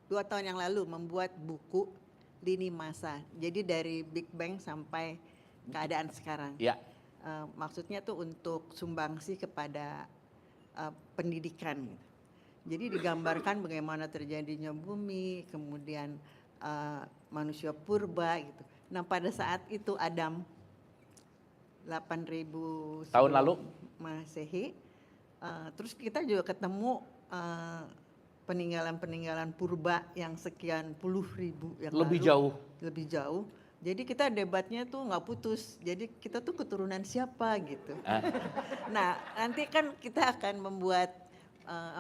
tahun yang lalu membuat buku lini masa. Jadi dari Big Bang sampai keadaan sekarang. Ya. Maksudnya tuh untuk sumbangsi kepada pendidikan. Gitu. Jadi digambarkan bagaimana terjadinya bumi, kemudian manusia purba gitu. Nah pada saat itu Adam 8.000 tahun lalu Masehi, terus kita juga ketemu peninggalan-peninggalan purba yang sekian puluh ribu yang lebih lalu, jauh. lebih jauh. Jadi kita debatnya tuh nggak putus. Jadi kita tuh keturunan siapa gitu. Nah nanti kan kita akan membuat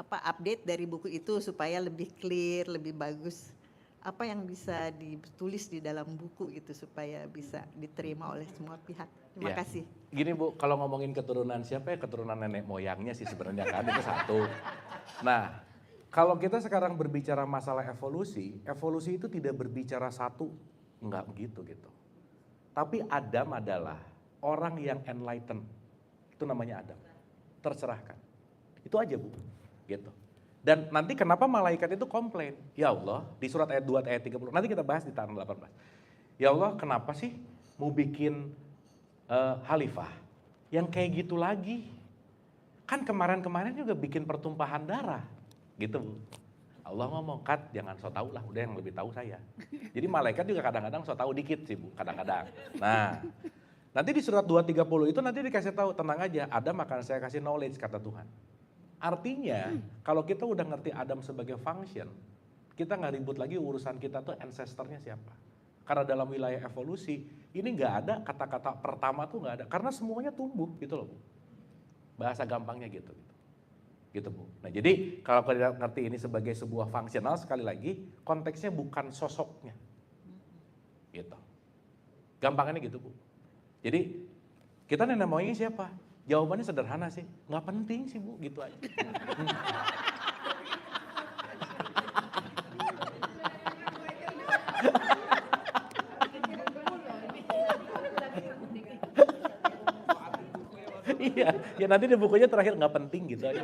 update dari buku itu supaya lebih clear, lebih bagus. Apa yang bisa ditulis di dalam buku gitu supaya bisa diterima oleh semua pihak. Terima kasih. Gini Bu, kalau ngomongin keturunan siapa ya keturunan nenek moyangnya sih sebenarnya kan itu satu. Nah, kalau kita sekarang berbicara masalah evolusi, evolusi itu tidak berbicara satu, enggak begitu gitu. Tapi Adam adalah orang yang enlightened. Itu namanya Adam. Tercerahkan. Itu aja Bu, gitu. Dan nanti kenapa malaikat itu komplain? Ya Allah, di surat ayat 2 ayat 30, nanti kita bahas di tahun 18. Ya Allah, kenapa sih mau bikin khalifah yang kayak gitu lagi? Kan kemarin-kemarin juga bikin pertumpahan darah, gitu Bu. Allah ngomong, Kat, jangan so tau lah, udah yang lebih tahu saya. Jadi malaikat juga kadang-kadang so tau dikit sih Bu, kadang-kadang. Nah, nanti di surat 2:30 itu nanti dikasih tahu, tenang aja, Adam akan saya kasih knowledge, kata Tuhan. Artinya kalau kita udah ngerti Adam sebagai function, kita nggak ribut lagi urusan kita tuh ancestornya siapa. Karena dalam wilayah evolusi ini nggak ada kata-kata pertama tuh nggak ada, karena semuanya tumbuh gitu loh Bu. Bahasa gampangnya gitu. Gitu Bu. Nah jadi kalau kita ngerti ini sebagai sebuah fungsional, sekali lagi konteksnya bukan sosoknya. Gitu. Gampangannya gitu Bu. Jadi kita nenek moyangnya siapa? Jawabannya sederhana sih, nggak penting sih Bu, gitu aja. Iya, ya nanti di bukunya terakhir nggak penting gitu aja.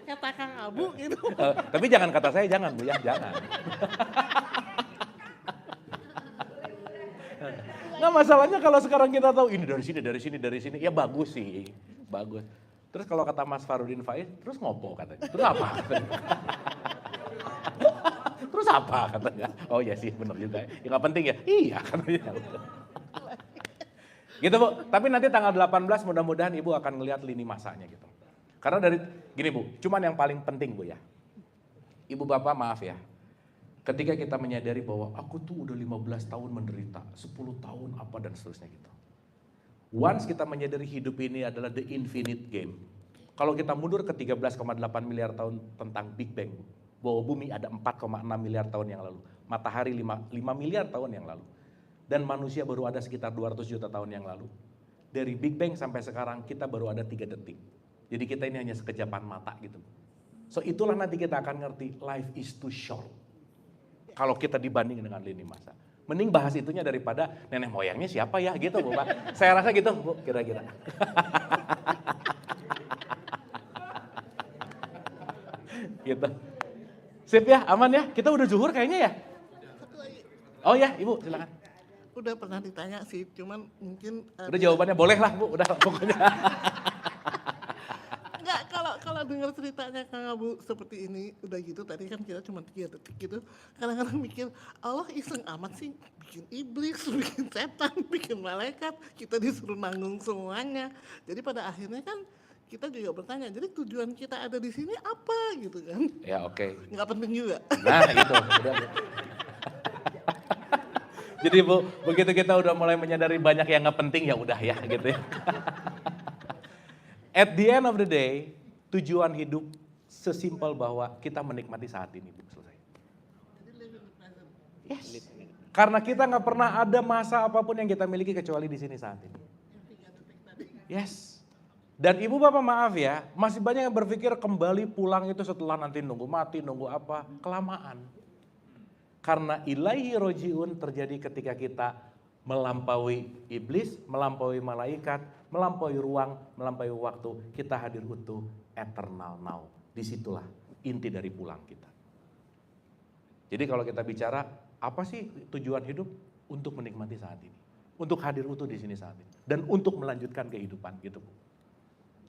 Kata Kang Abu gitu. Tapi jangan kata saya, jangan Bu ya, jangan. Nggak, masalahnya kalau sekarang kita tahu ini dari sini, ya bagus sih, bagus. Terus kalau kata Mas Farudin Faiz, terus ngopo katanya, terus apa katanya? Terus apa katanya? Oh iya sih benar juga, ya nggak penting ya, iya katanya. Gitu Bu, tapi nanti tanggal 18 mudah-mudahan Ibu akan ngelihat lini masanya gitu. Karena dari, gini Bu, cuman yang paling penting Bu ya, Ibu Bapak maaf ya, ketika kita menyadari bahwa aku tuh udah 15 tahun menderita, 10 tahun apa dan seterusnya gitu. Once kita menyadari hidup ini adalah the infinite game. Kalau kita mundur ke 13,8 miliar tahun tentang Big Bang, bahwa bumi ada 4,6 miliar tahun yang lalu, matahari 5 miliar tahun yang lalu, dan manusia baru ada sekitar 200 juta tahun yang lalu. Dari Big Bang sampai sekarang kita baru ada 3 detik. Jadi kita ini hanya sekejapan mata gitu. So itulah nanti kita akan ngerti life is too short. Kalau kita dibanding dengan lini masa. Mending bahas itunya daripada nenek moyangnya siapa ya gitu Bu Pak. Saya rasa gitu Bu kira-kira. Gitu. Sip ya, aman ya? Kita udah zuhur kayaknya ya? Oh ya, Ibu silakan. Udah pernah ditanya sih, cuman mungkin Udah jawabannya boleh lah Bu, udah pokoknya. enggak, kalau dengar ceritanya Kang Abu seperti ini, udah gitu tadi kan kita cuma 3 detik gitu, kadang-kadang mikir Allah iseng amat sih bikin iblis, bikin setan, bikin malaikat, kita disuruh nanggung semuanya. Jadi pada akhirnya kan kita juga bertanya, jadi tujuan kita ada di sini apa gitu kan? Ya oke. Nggak penting juga. Nah itu, udah Bu. Jadi Bu, begitu kita udah mulai menyadari banyak yang nggak penting ya udah ya gitu ya. At the end of the day, tujuan hidup sesimpel bahwa kita menikmati saat ini Bu, selesai. Yes. Karena kita nggak pernah ada masa apapun yang kita miliki kecuali di sini saat ini. Yes. Dan Ibu Bapak maaf ya, masih banyak yang berpikir kembali pulang itu setelah nanti nunggu mati, nunggu apa, kelamaan. Karena ilaihi rojiun terjadi ketika kita melampaui iblis, melampaui malaikat, melampaui ruang, melampaui waktu, kita hadir utuh eternal now. Disitulah inti dari pulang kita. Jadi kalau kita bicara, apa sih tujuan hidup? Untuk menikmati saat ini. Untuk hadir utuh di sini saat ini. Dan untuk melanjutkan kehidupan gitu Bu.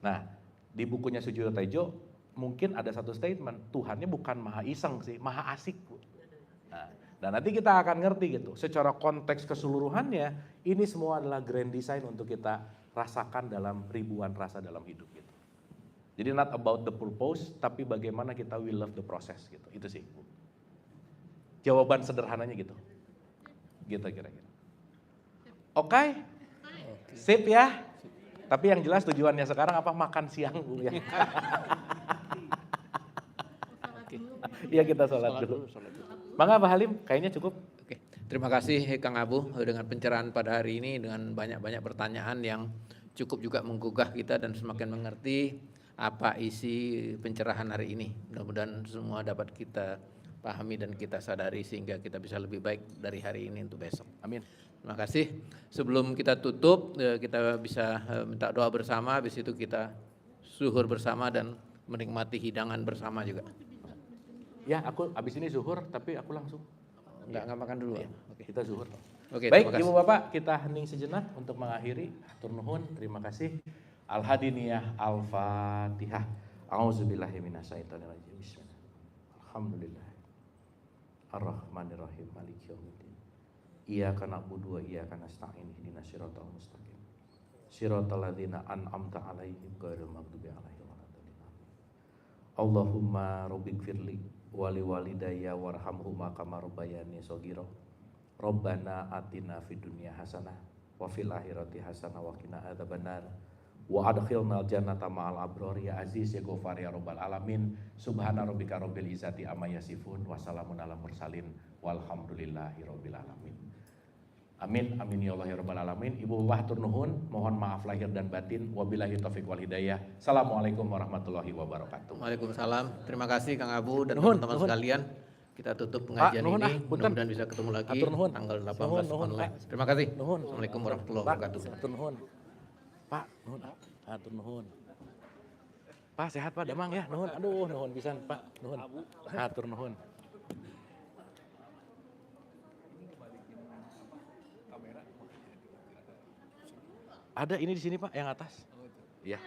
Nah, di bukunya Sujiwo Tejo mungkin ada satu statement, Tuhannya bukan maha iseng sih, maha asik Bu. Nah, dan nanti kita akan ngerti gitu, secara konteks keseluruhannya, ini semua adalah grand design untuk kita rasakan dalam ribuan rasa dalam hidup gitu. Jadi not about the purpose, tapi bagaimana kita will love the process gitu, itu sih Bu. Jawaban sederhananya gitu, gitu kira-kira. Oke? Sip ya? Tapi yang jelas tujuannya sekarang apa? Makan siang Bu ya. Iya kita sholat dulu. Mangga Pak Halim, kayaknya cukup. Oke, terima kasih Kang Abu dengan pencerahan pada hari ini dengan banyak-banyak pertanyaan yang cukup juga menggugah kita dan semakin mengerti apa isi pencerahan hari ini. Mudah-mudahan semua dapat kita pahami dan kita sadari sehingga kita bisa lebih baik dari hari ini untuk besok. Amin. Terima kasih. Sebelum kita tutup, kita bisa minta doa bersama, habis itu kita zuhur bersama dan menikmati hidangan bersama juga. Ya, aku abis ini zuhur, tapi aku langsung. Enggak makan dulu. Ya, Oke. kita zuhur. Oke, Baik, terima kasih. Ibu Bapak, kita hening sejenak untuk mengakhiri. Hatur nuhun, terima kasih. Al-Hadiniyah, Al-Fatihah. A'udzubillahi minasyaitonirrajim. Bismillah. Alhamdulillah. Ar-Rahmanir-Rahim. Maliki yaumiddin. Iyyaka na'budu wa iyyaka nasta'in. Ihdinas siratal mustaqim. Siratal ladzina an'amta 'alaihim ghairil maghdubi 'alaihim waladdallin. Allahumma rabbighfirli wa liwalidayya warhamhuma kama rabbayani shaghira. Rabbana atina fid dunya hasanah wa fil akhirati hasanah wa qina adzabannar. Wa adkhilnal jannata ma'al abrar ya aziz ya ghafar ya rabbal alamin. Subhana rabbika rabbil izzati amma yasifun wa salamun alal mursalin walhamdulillahi rabbil alamin. Amin, amin ya Allah ya rabbal alamin. Ibu bapak hatur nuhun, mohon maaf lahir dan batin. Wabillahi taufiq wal hidayah. Assalamualaikum warahmatullahi wabarakatuh. Waalaikumsalam. Terima kasih Kang Abu dan Nuhun, teman-teman nuhun. sekalian. Kita tutup pengajian nuhun, ini. punten. Mudah-mudahan bisa ketemu lagi Atur nuhun. tanggal 18 Nuhun, nuhun, online. Pak. Terima kasih. Nuhun. Assalamualaikum warahmatullahi Pak, wabarakatuh. hatur nuhun. Pak, nuhun. Hatur nuhun. Pak sehat Pak Damang ya, nuhun. Aduh, nuhun pisan Pak, nuhun. Hatur nuhun. Ada ini di sini Pak, yang atas. Iya.